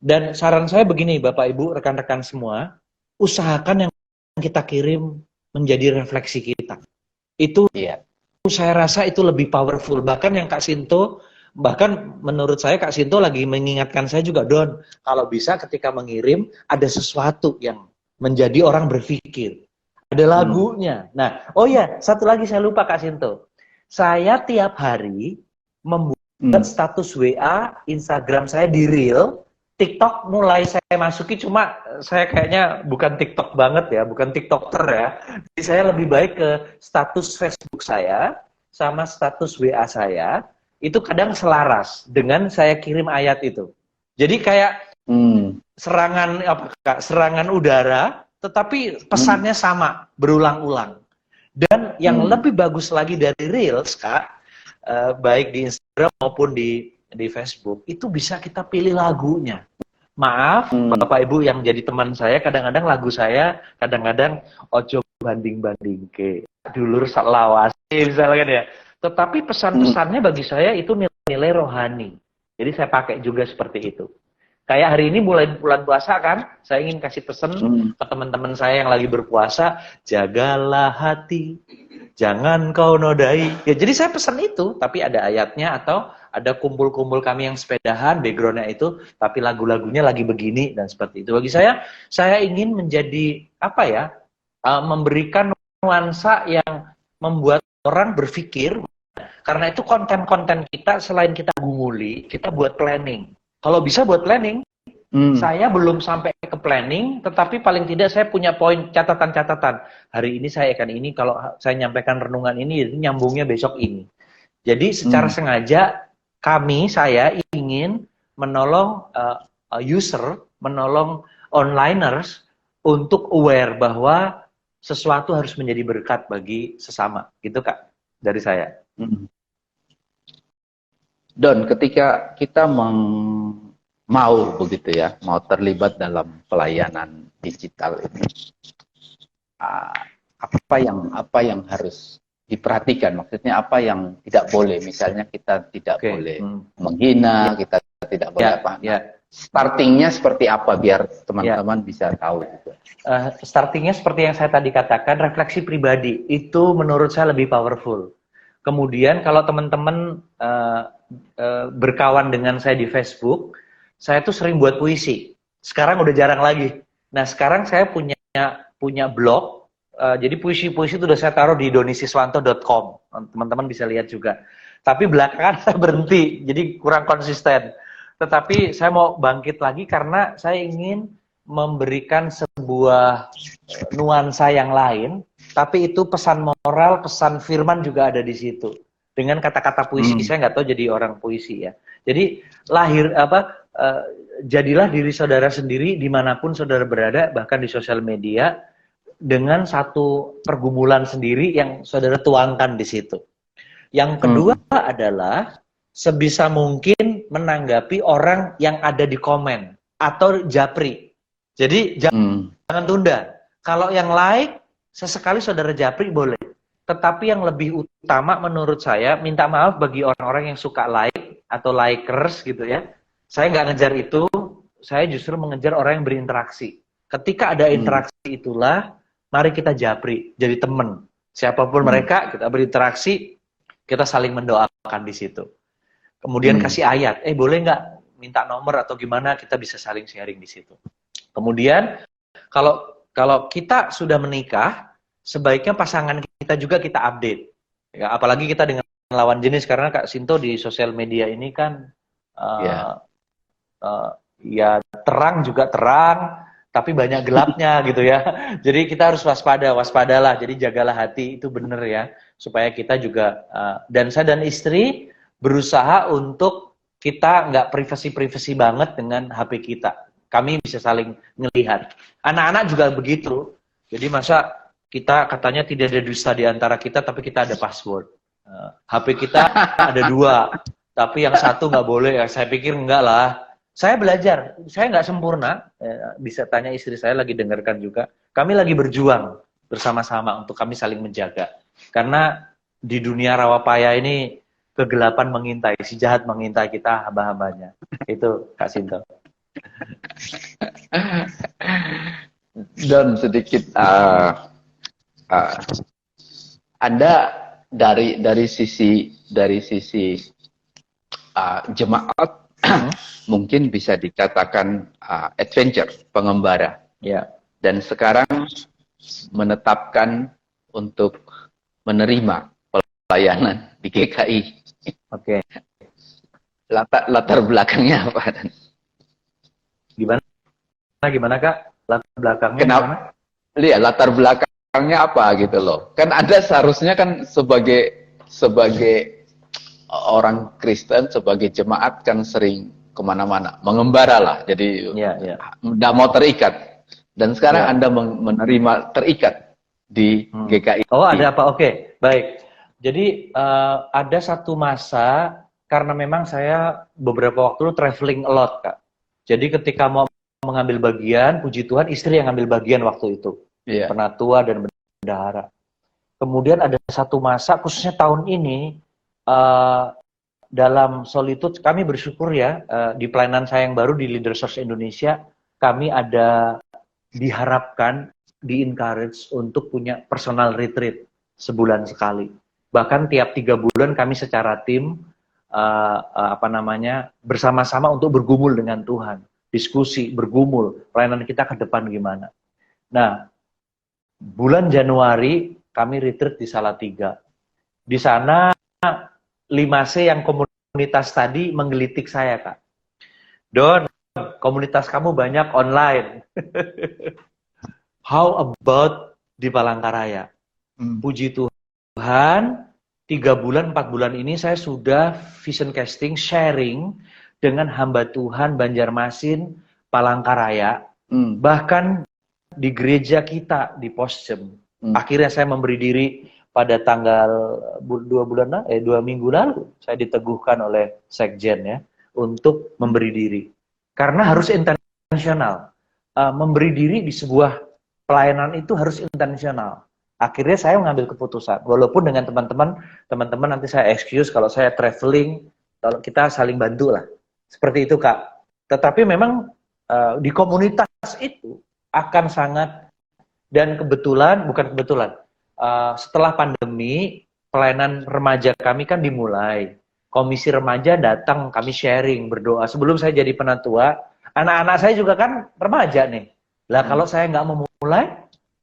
Dan saran saya begini, Bapak Ibu, rekan-rekan semua, usahakan yang kita kirim menjadi refleksi kita. Itu saya rasa itu lebih powerful. Bahkan yang Kak Sinto, bahkan menurut saya Kak Sinto lagi mengingatkan saya juga, Don, kalau bisa ketika mengirim ada sesuatu yang menjadi orang berpikir. Ada lagunya. Nah, oh ya, satu lagi saya lupa Kak Sinto. Saya tiap hari membuat status WA, Instagram saya di Reel. TikTok mulai saya masuki, cuma saya kayaknya bukan TikTok banget ya, bukan TikToker ya. Jadi saya lebih baik ke status Facebook saya sama status WA saya, itu kadang selaras dengan saya kirim ayat itu. Jadi kayak serangan udara, tetapi pesannya sama, berulang-ulang. Dan yang lebih bagus lagi dari Reels, Kak, baik di Instagram maupun di Facebook, itu bisa kita pilih lagunya. Maaf, Bapak Ibu yang jadi teman saya, kadang-kadang lagu saya, kadang-kadang ojo banding-banding ke, dulur selawasi, misalnya kan ya. Tetapi pesan-pesannya bagi saya itu nilai-nilai rohani. Jadi saya pakai juga seperti itu. Kayak hari ini mulai bulan puasa kan, saya ingin kasih pesan ke teman-teman saya yang lagi berpuasa, jagalah hati, jangan kau nodai. Ya jadi saya pesan itu, tapi ada ayatnya atau ada kumpul-kumpul kami yang sepedahan, backgroundnya itu, tapi lagu-lagunya lagi begini dan seperti itu. Bagi saya ingin menjadi apa ya, memberikan nuansa yang membuat orang berpikir. Karena itu konten-konten kita selain kita gumuli, kita buat planning. Kalau bisa buat planning, saya belum sampai ke planning, tetapi paling tidak saya punya poin catatan-catatan. Hari ini saya akan ini, kalau saya nyampaikan renungan ini nyambungnya besok ini. Jadi secara sengaja saya ingin menolong user, menolong onliners untuk aware bahwa sesuatu harus menjadi berkat bagi sesama. Gitu Kak, dari saya. Don, ketika kita mau begitu ya, mau terlibat dalam pelayanan digital ini, apa yang harus diperhatikan? Maksudnya apa yang tidak boleh? Misalnya kita tidak boleh menghina, kita tidak boleh apa? Startingnya seperti apa biar teman-teman bisa tahu? Startingnya seperti yang saya tadi katakan, refleksi pribadi itu menurut saya lebih powerful. Kemudian kalau teman-teman berkawan dengan saya di Facebook, saya tuh sering buat puisi. Sekarang udah jarang lagi. Nah sekarang saya punya blog. Jadi puisi-puisi itu udah saya taruh di donisiswanto.com. Teman-teman bisa lihat juga. Tapi belakangan saya berhenti, jadi kurang konsisten. Tetapi saya mau bangkit lagi karena saya ingin memberikan sebuah nuansa yang lain. Tapi itu pesan moral, pesan firman juga ada di situ. Dengan kata-kata puisi, saya nggak tahu jadi orang puisi ya. Jadi jadilah diri saudara sendiri dimanapun saudara berada, bahkan di sosial media, dengan satu pergumulan sendiri yang saudara tuangkan di situ. Yang kedua adalah sebisa mungkin menanggapi orang yang ada di komen atau japri. Jadi jangan tunda. Kalau yang like, sesekali saudara japri boleh. Tetapi yang lebih utama menurut saya, minta maaf bagi orang-orang yang suka like atau likers gitu ya. Saya nggak ngejar itu, saya justru mengejar orang yang berinteraksi. Ketika ada interaksi itulah, mari kita japri, jadi teman. Siapapun mereka, kita berinteraksi, kita saling mendoakan di situ. Kemudian kasih ayat, boleh nggak minta nomor atau gimana, kita bisa saling sharing di situ. Kemudian, kalau kita sudah menikah, sebaiknya pasangan kita juga kita update. Ya, apalagi kita dengan lawan jenis, karena Kak Sinto di sosial media ini kan ya terang juga terang, tapi banyak gelapnya gitu ya. Jadi kita harus waspadalah. Jadi jagalah hati, itu benar ya, supaya kita juga dan saya dan istri berusaha untuk kita nggak privasi banget dengan HP kita. Kami bisa saling melihat. Anak-anak juga begitu. Jadi masa kita katanya tidak ada dusta di antara kita, tapi kita ada password. HP kita ada 2, tapi yang satu nggak boleh. Ya, saya pikir enggak lah. Saya belajar, saya nggak sempurna. Bisa tanya istri saya, lagi dengarkan juga. Kami lagi berjuang bersama-sama untuk kami saling menjaga. Karena di dunia rawapaya ini kegelapan mengintai, si jahat mengintai kita hamba-hambanya. Itu Kak Sinto. Dan sedikit Anda dari sisi jemaat mungkin bisa dikatakan adventure, pengembara. Ya. Dan sekarang menetapkan untuk menerima pelayanan di GKI. Oke. Latar belakangnya apa? Gimana Kak? Latar belakangnya Kenapa? gimana? Lihat latar belakangnya apa gitu loh. Kan Anda seharusnya kan sebagai orang Kristen, sebagai jemaat kan sering kemana-mana, mengembara lah. Jadi nggak mau terikat. Dan sekarang Anda menerima terikat di GKI. Oh ada apa? Oke, baik. Jadi ada satu masa, karena memang saya beberapa waktu traveling a lot Kak. Jadi ketika mau mengambil bagian, puji Tuhan istri yang ngambil bagian waktu itu. Penatua dan bendahara. Kemudian ada satu masa, khususnya tahun ini, dalam solitude kami bersyukur ya, di pelayanan saya yang baru di Leadersource Indonesia, kami ada diharapkan, di-encourage untuk punya personal retreat sebulan sekali. Bahkan tiap 3 bulan kami secara tim bersama-sama untuk bergumul dengan Tuhan, diskusi, bergumul, pelayanan kita ke depan gimana. Nah, bulan Januari kami retreat di Salatiga. Di sana 5C yang komunitas tadi menggelitik saya, Kak. Don, komunitas kamu banyak online. How about di Palangkaraya? Puji Tuhan, 3 bulan, 4 bulan ini saya sudah vision casting, sharing dengan hamba Tuhan Banjarmasin, Palangkaraya, bahkan di gereja kita di Posjem. Akhirnya saya memberi diri pada tanggal 2 minggu lalu, saya diteguhkan oleh Sekjen ya, untuk memberi diri. Karena harus intensional. Memberi diri di sebuah pelayanan itu harus intensional. Akhirnya saya mengambil keputusan, walaupun dengan teman-teman nanti saya excuse kalau saya traveling, kalau kita saling bantu lah. Seperti itu, Kak. Tetapi memang di komunitas itu akan sangat, dan bukan kebetulan, setelah pandemi, pelayanan remaja kami kan dimulai. Komisi remaja datang, kami sharing, berdoa. Sebelum saya jadi penatua, anak-anak saya juga kan remaja nih. Lah kalau saya nggak mau mulai,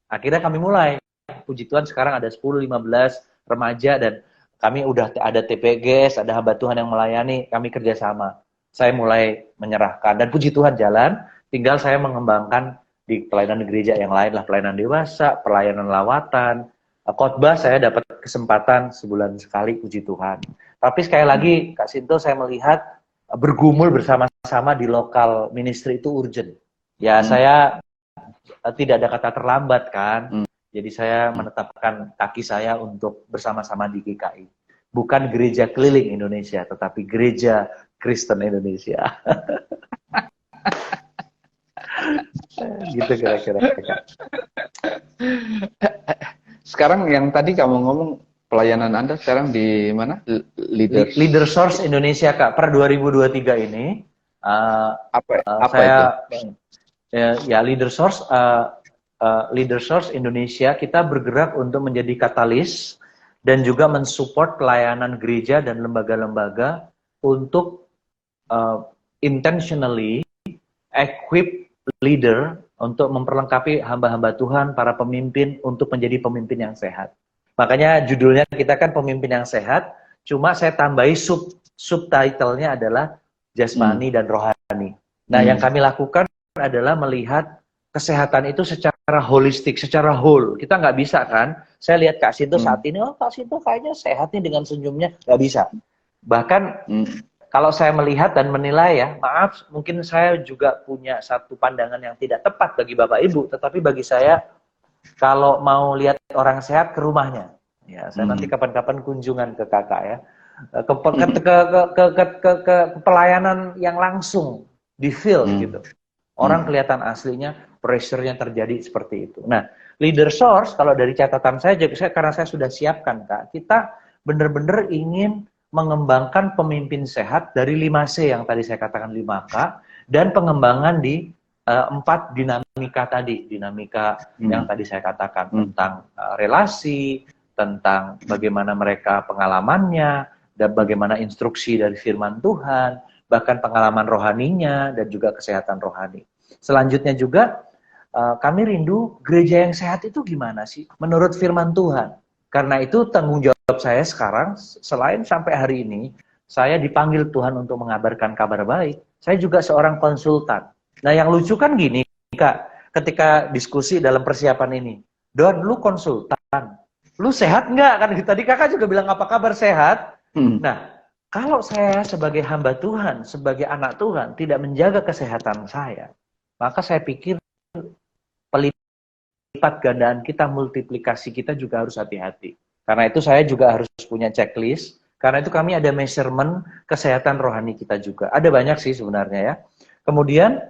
akhirnya kami mulai. Puji Tuhan sekarang ada 10-15 remaja dan kami udah ada TPGS, ada hamba Tuhan yang melayani, kami kerjasama. Saya mulai menyerahkan dan puji Tuhan jalan, tinggal saya mengembangkan di pelayanan gereja yang lain lah, pelayanan dewasa, pelayanan lawatan, khotbah saya dapat kesempatan sebulan sekali, puji Tuhan. Tapi sekali lagi Kak Sinto, saya melihat bergumul bersama-sama di lokal ministry itu urgent. Ya saya tidak ada kata terlambat kan. Jadi saya menetapkan kaki saya untuk bersama-sama di GKI. Bukan gereja keliling Indonesia, tetapi gereja Kristen Indonesia. Gitu kira-kira. Sekarang yang tadi kamu ngomong pelayanan Anda sekarang di mana? Leadersource Indonesia, Kak. Per 2023 ini apa saya itu? Ya Leadersource Indonesia kita bergerak untuk menjadi katalis dan juga mensupport pelayanan gereja dan lembaga-lembaga untuk intentionally equip leader untuk memperlengkapi hamba-hamba Tuhan, para pemimpin untuk menjadi pemimpin yang sehat. Makanya judulnya kita kan pemimpin yang sehat, cuma saya tambahi subtitlenya adalah jasmani dan rohani. Nah, yang kami lakukan adalah melihat kesehatan itu secara holistik, secara whole. Kita nggak bisa kan, saya lihat Kak Sinto saat ini, oh Kak Sinto kayaknya sehat nih dengan senyumnya, nggak bisa. Bahkan kalau saya melihat dan menilai ya, maaf mungkin saya juga punya satu pandangan yang tidak tepat bagi Bapak Ibu, tetapi bagi saya kalau mau lihat orang sehat ke rumahnya. Ya, saya nanti kapan-kapan kunjungan ke Kakak ya. Ke pelayanan yang langsung di field gitu. Orang kelihatan aslinya, pressure-nya terjadi seperti itu. Nah, Leadersource, kalau dari catatan saya, karena saya sudah siapkan, Kak, kita benar-benar ingin mengembangkan pemimpin sehat dari 5C yang tadi saya katakan 5K, dan pengembangan di 4 dinamika tadi. Dinamika yang tadi saya katakan tentang relasi, tentang bagaimana mereka pengalamannya, dan bagaimana instruksi dari firman Tuhan, bahkan pengalaman rohaninya, dan juga kesehatan rohani. Selanjutnya juga, kami rindu gereja yang sehat itu gimana sih? Menurut firman Tuhan. Karena itu tanggung jawab saya sekarang, selain sampai hari ini, saya dipanggil Tuhan untuk mengabarkan kabar baik, saya juga seorang konsultan. Nah yang lucu kan gini, Kak, ketika diskusi dalam persiapan ini, Don, lu konsultan, lu sehat nggak? Kan tadi Kakak juga bilang apa kabar sehat? Nah, kalau saya sebagai hamba Tuhan, sebagai anak Tuhan, tidak menjaga kesehatan saya, maka saya pikir pelipat gandaan kita, multiplikasi kita juga harus hati-hati. Karena itu saya juga harus punya checklist, karena itu kami ada measurement kesehatan rohani kita juga. Ada banyak sih sebenarnya ya. Kemudian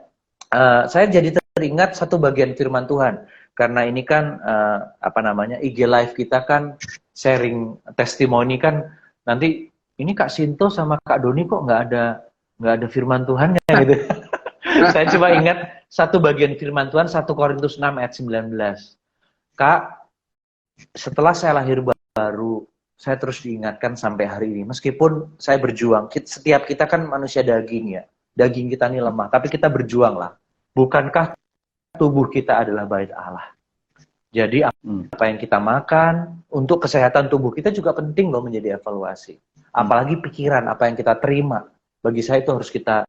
saya jadi teringat satu bagian firman Tuhan. Karena ini kan IG live kita kan sharing testimoni kan, nanti ini Kak Sinto sama Kak Doni kok nggak ada firman Tuhannya gitu. Saya coba ingat satu bagian firman Tuhan 1 Korintus 6 ayat 19. Kak, setelah saya lahir baru, saya terus diingatkan sampai hari ini. Meskipun saya berjuang, setiap kita kan manusia daging ya. Daging kita ini lemah, tapi kita berjuang lah. Bukankah tubuh kita adalah bait Allah? Jadi apa yang kita makan, untuk kesehatan tubuh kita juga penting loh menjadi evaluasi. Apalagi pikiran, apa yang kita terima. Bagi saya itu harus kita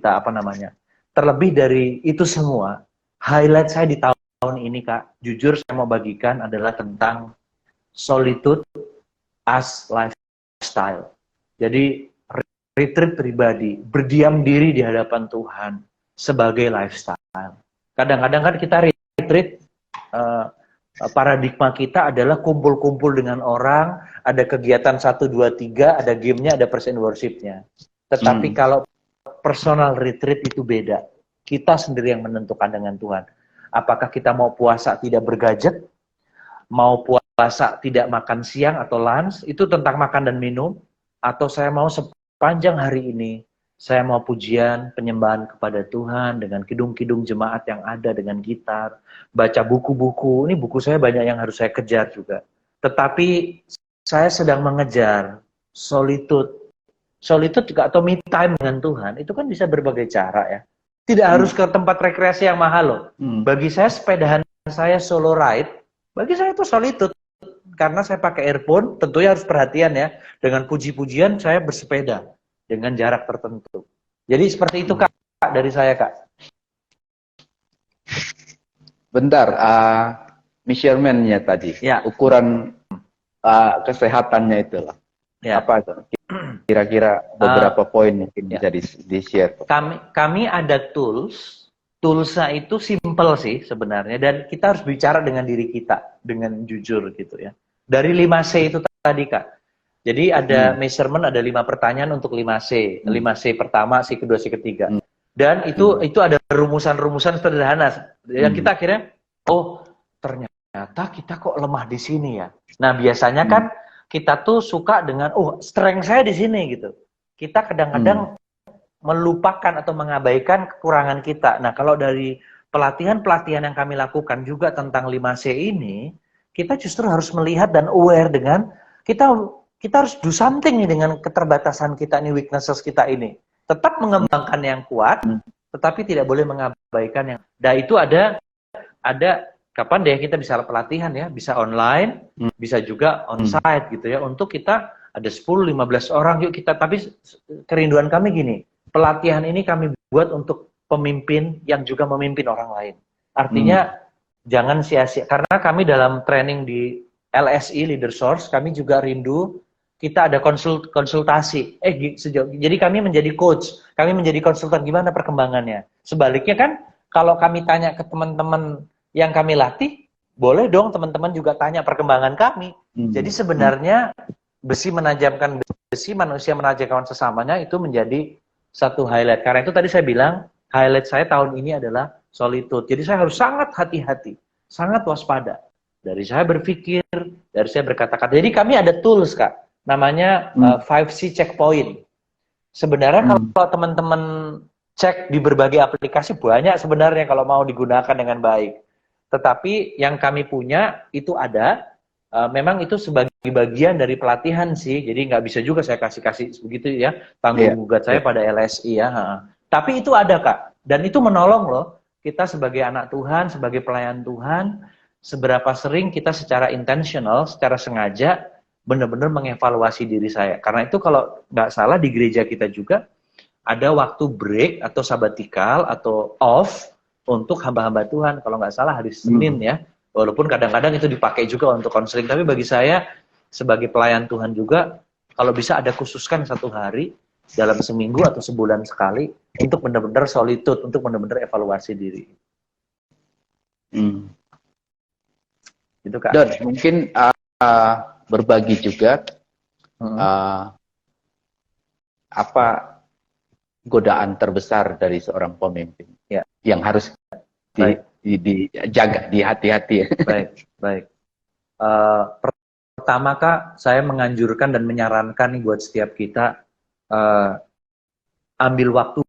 apa namanya. Terlebih dari itu semua, highlight saya di tahun ini Kak, jujur saya mau bagikan adalah tentang solitude as lifestyle. Jadi retreat pribadi, berdiam diri di hadapan Tuhan sebagai lifestyle. Kadang-kadang kan kita retreat, paradigma kita adalah kumpul-kumpul dengan orang, ada kegiatan 1, 2, 3, ada gamenya, ada praise and worship-nya. Tetapi kalau personal retreat itu beda. Kita sendiri yang menentukan dengan Tuhan. Apakah kita mau puasa tidak bergadget, mau puasa tidak makan siang atau lunch, itu tentang makan dan minum, atau saya mau sepanjang hari ini, saya mau pujian, penyembahan kepada Tuhan, dengan kidung-kidung jemaat yang ada, dengan gitar, baca buku-buku, ini buku saya banyak yang harus saya kejar juga. Tetapi saya sedang mengejar solitude juga atau me time dengan Tuhan, itu kan bisa berbagai cara ya. Tidak harus ke tempat rekreasi yang mahal loh. Bagi saya sepedahan saya solo ride, bagi saya itu solitude. Karena saya pakai earphone, tentunya harus perhatian ya. Dengan puji-pujian saya bersepeda dengan jarak tertentu. Jadi seperti itu Kak, dari saya Kak. Bentar, measurement-nya tadi, ya. Ukuran kesehatannya itulah. Ya. Apa itu? Kira-kira beberapa poin mungkin bisa di-share. Kami ada toolsnya itu simple sih sebenarnya, dan kita harus bicara dengan diri kita dengan jujur gitu ya. Dari 5C itu tadi Kak. Jadi ada measurement, ada 5 pertanyaan untuk 5C. 5C pertama, C kedua, C ketiga. Dan itu ada rumusan-rumusan sederhana. Yang kita akhirnya, oh ternyata kita kok lemah di sini ya. Nah biasanya kan kita tuh suka dengan, oh strength saya di sini gitu. Kita kadang-kadang melupakan atau mengabaikan kekurangan kita. Nah kalau dari pelatihan-pelatihan yang kami lakukan juga tentang 5C ini, kita justru harus melihat dan aware dengan, kita harus do something nih dengan keterbatasan kita ini, weaknesses kita ini. Tetap mengembangkan yang kuat, tetapi tidak boleh mengabaikan yang. Nah itu ada kapan deh kita bisa pelatihan ya, bisa online, bisa juga on-site gitu ya, untuk kita ada 10-15 orang, yuk kita, tapi kerinduan kami gini, pelatihan ini kami buat untuk pemimpin yang juga memimpin orang lain. Artinya, jangan sia-sia, karena kami dalam training di LSI, Leader Source, kami juga rindu, kita ada konsultasi, jadi kami menjadi coach, kami menjadi konsultan, gimana perkembangannya. Sebaliknya kan, kalau kami tanya ke teman-teman yang kami latih, boleh dong teman-teman juga tanya perkembangan kami. Jadi sebenarnya besi menajamkan besi, manusia menajamkan sesamanya, itu menjadi satu highlight. Karena itu tadi saya bilang, highlight saya tahun ini adalah solitude. Jadi saya harus sangat hati-hati, sangat waspada. Dari saya berpikir, dari saya berkata-kata. Jadi kami ada tools Kak, namanya 5C checkpoint. Sebenarnya kalau teman-teman cek di berbagai aplikasi, banyak sebenarnya kalau mau digunakan dengan baik. Tetapi yang kami punya itu ada, memang itu sebagai bagian dari pelatihan sih, jadi nggak bisa juga saya kasih begitu ya, tanggung gugat saya pada LSI ya. Tapi itu ada Kak, dan itu menolong loh, kita sebagai anak Tuhan, sebagai pelayan Tuhan, seberapa sering kita secara intentional, secara sengaja, benar-benar mengevaluasi diri saya. Karena itu kalau nggak salah di gereja kita juga, ada waktu break atau sabatikal atau off, untuk hamba-hamba Tuhan, kalau nggak salah hari Senin ya, walaupun kadang-kadang itu dipakai juga untuk konseling, tapi bagi saya sebagai pelayan Tuhan juga, kalau bisa ada khususkan 1 hari dalam seminggu atau sebulan sekali untuk benar-benar solitude, untuk benar-benar evaluasi diri. Itu Kak. Dan mungkin berbagi juga apa godaan terbesar dari seorang pemimpin yang harus dijaga, di hati-hati. Baik. pertama Kak, saya menganjurkan dan menyarankan nih buat setiap kita, ambil waktu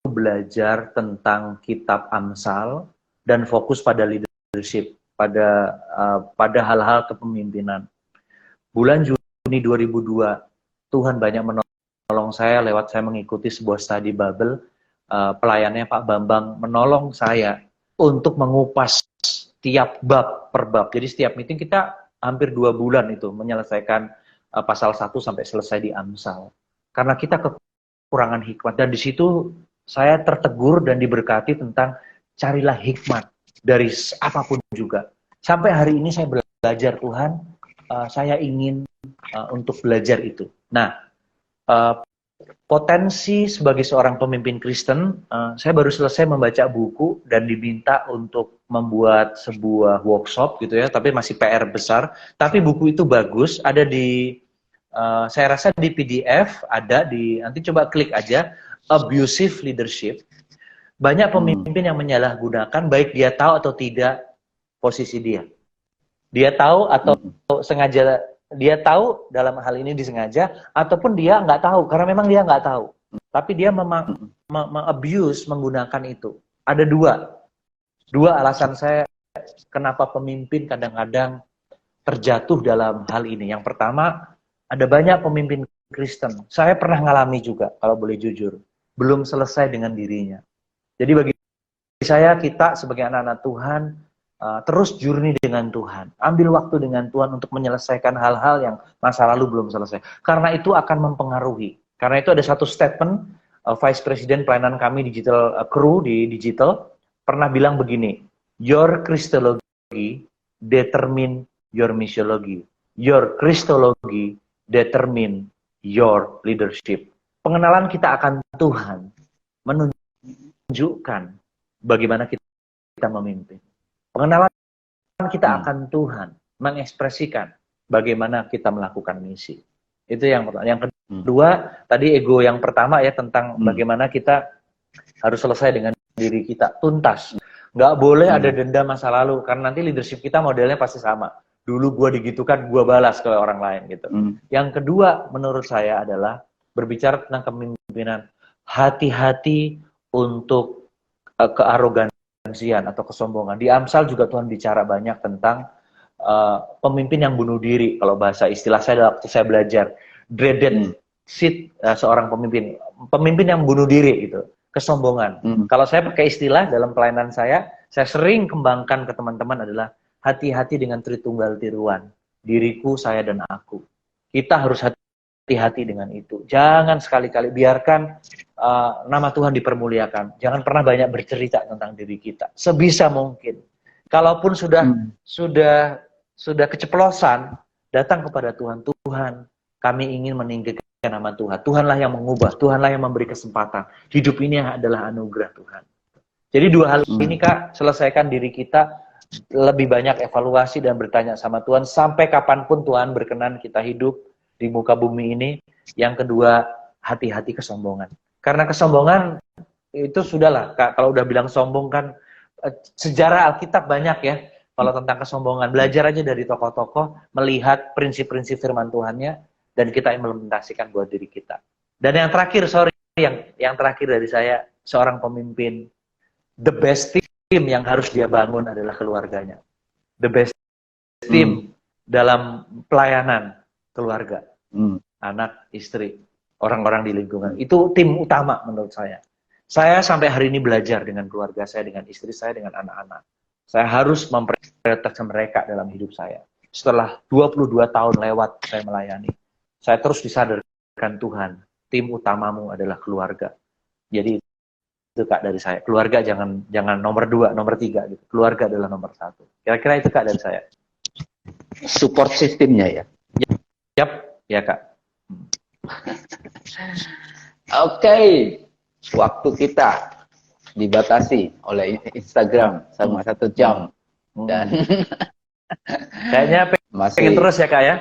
belajar tentang kitab Amsal dan fokus pada leadership, pada hal-hal kepemimpinan. Bulan Juni 2002, Tuhan banyak menolong saya lewat saya mengikuti sebuah study Bible. Pelayannya Pak Bambang menolong saya untuk mengupas tiap bab per bab. Jadi setiap meeting kita hampir 2 bulan itu menyelesaikan pasal 1 sampai selesai di Amsal. Karena kita kekurangan hikmat. Dan di situ saya tertegur dan diberkati tentang carilah hikmat dari apapun juga. Sampai hari ini saya belajar, Tuhan, saya ingin untuk belajar itu. Nah, potensi sebagai seorang pemimpin Kristen, saya baru selesai membaca buku dan diminta untuk membuat sebuah workshop gitu ya, tapi masih PR besar. Tapi buku itu bagus, ada di, saya rasa di PDF, ada di, nanti coba klik aja, Abusive Leadership. Banyak pemimpin yang menyalahgunakan, baik dia tahu atau tidak posisi dia. Dia tahu atau sengaja, dia tahu dalam hal ini disengaja, ataupun dia nggak tahu, karena memang dia nggak tahu. Tapi dia abuse menggunakan itu. Ada dua alasan saya kenapa pemimpin kadang-kadang terjatuh dalam hal ini. Yang pertama, ada banyak pemimpin Kristen. Saya pernah ngalami juga, kalau boleh jujur. Belum selesai dengan dirinya. Jadi bagi saya, kita sebagai anak-anak Tuhan, terus journey dengan Tuhan. Ambil waktu dengan Tuhan untuk menyelesaikan hal-hal yang masa lalu belum selesai. Karena itu akan mempengaruhi. Karena itu ada satu statement, Vice President pelayanan kami digital crew di digital, pernah bilang begini, your Christology determine your missiology. Your Christology determine your leadership. Pengenalan kita akan Tuhan menunjukkan bagaimana kita memimpin. Pengenalan kita akan Tuhan mengekspresikan bagaimana kita melakukan misi. Itu yang pertama. Yang kedua, tadi ego yang pertama ya, tentang bagaimana kita harus selesai dengan diri kita, tuntas. Nggak boleh ada dendam masa lalu, karena nanti leadership kita modelnya pasti sama. Dulu gua digitukan, gua balas ke orang lain gitu. Yang kedua menurut saya adalah berbicara tentang kepemimpinan. Hati-hati untuk kearogansian atau kesombongan. Di Amsal juga Tuhan bicara banyak tentang pemimpin yang bunuh diri. Kalau bahasa istilah saya waktu saya belajar, dreaded seat seorang pemimpin yang bunuh diri gitu, kesombongan. Kalau saya pakai istilah dalam pelayanan saya sering kembangkan ke teman-teman adalah hati-hati dengan tritunggal tiruan, diriku, saya, dan aku. Kita harus hati-hati dengan itu. Jangan sekali-kali biarkan nama Tuhan dipermuliakan. Jangan pernah banyak bercerita tentang diri kita. Sebisa mungkin. Kalaupun sudah keceplosan, datang kepada Tuhan. Tuhan, kami ingin meninggikan nama Tuhan. Tuhanlah yang mengubah. Tuhanlah yang memberi kesempatan. Hidup ini adalah anugerah Tuhan. Jadi 2 hal ini Kak, selesaikan diri kita, lebih banyak evaluasi dan bertanya sama Tuhan. Sampai kapanpun Tuhan berkenan kita hidup di muka bumi ini. Yang kedua, hati-hati kesombongan. Karena kesombongan itu sudahlah, Kak, kalau udah bilang sombong kan, sejarah Alkitab banyak ya, kalau tentang kesombongan. Belajar aja dari tokoh-tokoh, melihat prinsip-prinsip firman Tuhannya, dan kita implementasikan buat diri kita. Dan yang terakhir, yang terakhir dari saya, seorang pemimpin, the best team yang harus dia bangun adalah keluarganya. The best team dalam pelayanan keluarga, anak, istri, orang-orang di lingkungan. Itu tim utama menurut saya. Saya sampai hari ini belajar dengan keluarga saya, dengan istri saya, dengan anak-anak. Saya harus memprioritaskan mereka dalam hidup saya. Setelah 22 tahun lewat saya melayani, saya terus disadarkan Tuhan, tim utamamu adalah keluarga. Jadi itu Kak dari saya. Keluarga jangan nomor 2, nomor 3 gitu. Keluarga adalah nomor 1. Kira-kira itu Kak dari saya. Support sistemnya ya. Yap, ya Kak. Oke, waktu kita dibatasi oleh Instagram sama 1 jam dan kayaknya pengen terus ya Kak ya.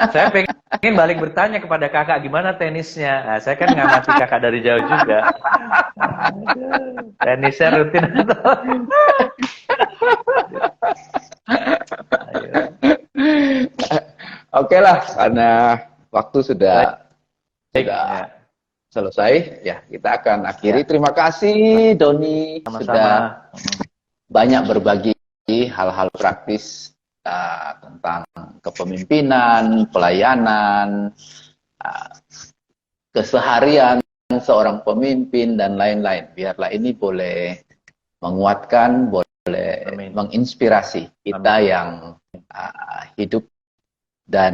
Saya pengen balik bertanya kepada Kakak gimana tenisnya. Nah, saya kan ngamati Kakak dari jauh juga. Tenisnya rutin atau? Oke lah, karena waktu sudah Baik, ya. selesai, ya kita akan akhiri. Ya. Terima kasih Doni Sama-sama. sudah banyak berbagi hal-hal praktis tentang kepemimpinan, pelayanan, keseharian seorang pemimpin dan lain-lain. Biarlah ini boleh menguatkan, boleh menginspirasi kita yang hidup dan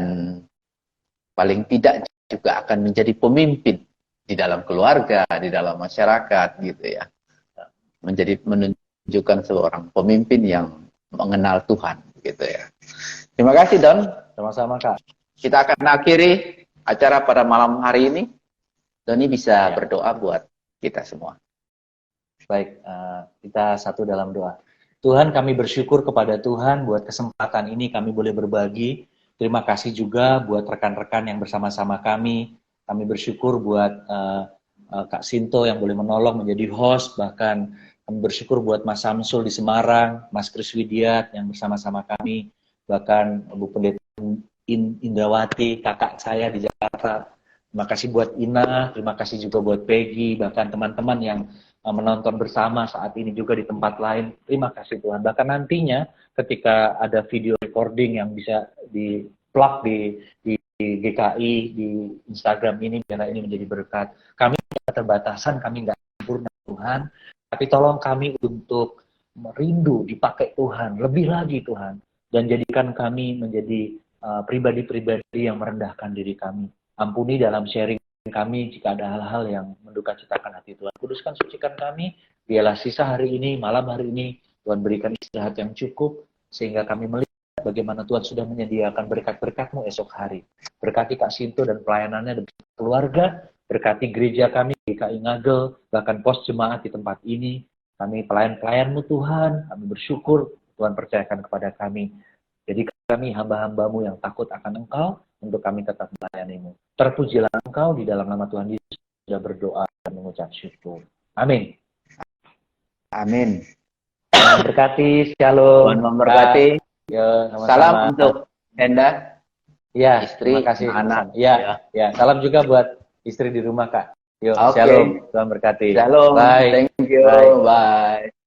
paling tidak juga akan menjadi pemimpin di dalam keluarga, di dalam masyarakat gitu ya. Menunjukkan seorang pemimpin yang mengenal Tuhan gitu ya. Terima kasih Don. Sama-sama Kak. Kita akan akhiri acara pada malam hari ini. Doni bisa berdoa buat kita semua. Baik, kita satu dalam doa. Tuhan, kami bersyukur kepada Tuhan buat kesempatan ini kami boleh berbagi. Terima kasih juga buat rekan-rekan yang bersama-sama kami. Kami bersyukur buat Kak Sinto yang boleh menolong menjadi host. Bahkan kami bersyukur buat Mas Samsul di Semarang, Mas Kris Widiat yang bersama-sama kami. Bahkan Bu Pendeta Indrawati, kakak saya di Jakarta. Terima kasih buat Ina, terima kasih juga buat Peggy, bahkan teman-teman yang menonton bersama saat ini juga di tempat lain. Terima kasih Tuhan. Bahkan nantinya ketika ada video recording yang bisa di-plug di GKI, di Instagram ini, biar ini menjadi berkat. Kami tidak keterbatasan, kami nggak sempurna Tuhan, tapi tolong kami untuk merindu dipakai Tuhan, lebih lagi Tuhan, dan jadikan kami menjadi pribadi-pribadi yang merendahkan diri kami. Ampuni dalam sharing kami jika ada hal-hal yang menduka citakan hati Tuhan. Kuduskan, sucikan kami, biarlah sisa hari ini, malam hari ini, Tuhan berikan istirahat yang cukup, sehingga kami melihat bagaimana Tuhan sudah menyediakan berkat-berkat-Mu esok hari. Berkati Kak Sinto dan pelayanannya dan keluarga, berkati gereja kami, GKI Ngagel, bahkan pos jemaat di tempat ini. Kami pelayan-pelayan-Mu Tuhan, kami bersyukur, Tuhan percayakan kepada kami. Jadi kami hamba-hamba-Mu yang takut akan Engkau, untuk kami tetap melayani-Mu. Terpujilah Engkau, di dalam nama Tuhan Yesus sudah berdoa dan mengucap syukur. Amin. Amin. Tuhan berkati, shalom. Tuhan memberkati. Salam untuk Enda, ya, istri, terima kasih, anak. Ya, salam juga buat istri di rumah Kak. Yuk, Okay. Shalom. Tuhan berkati. Shalom. Bye. Thank you. Bye. Bye.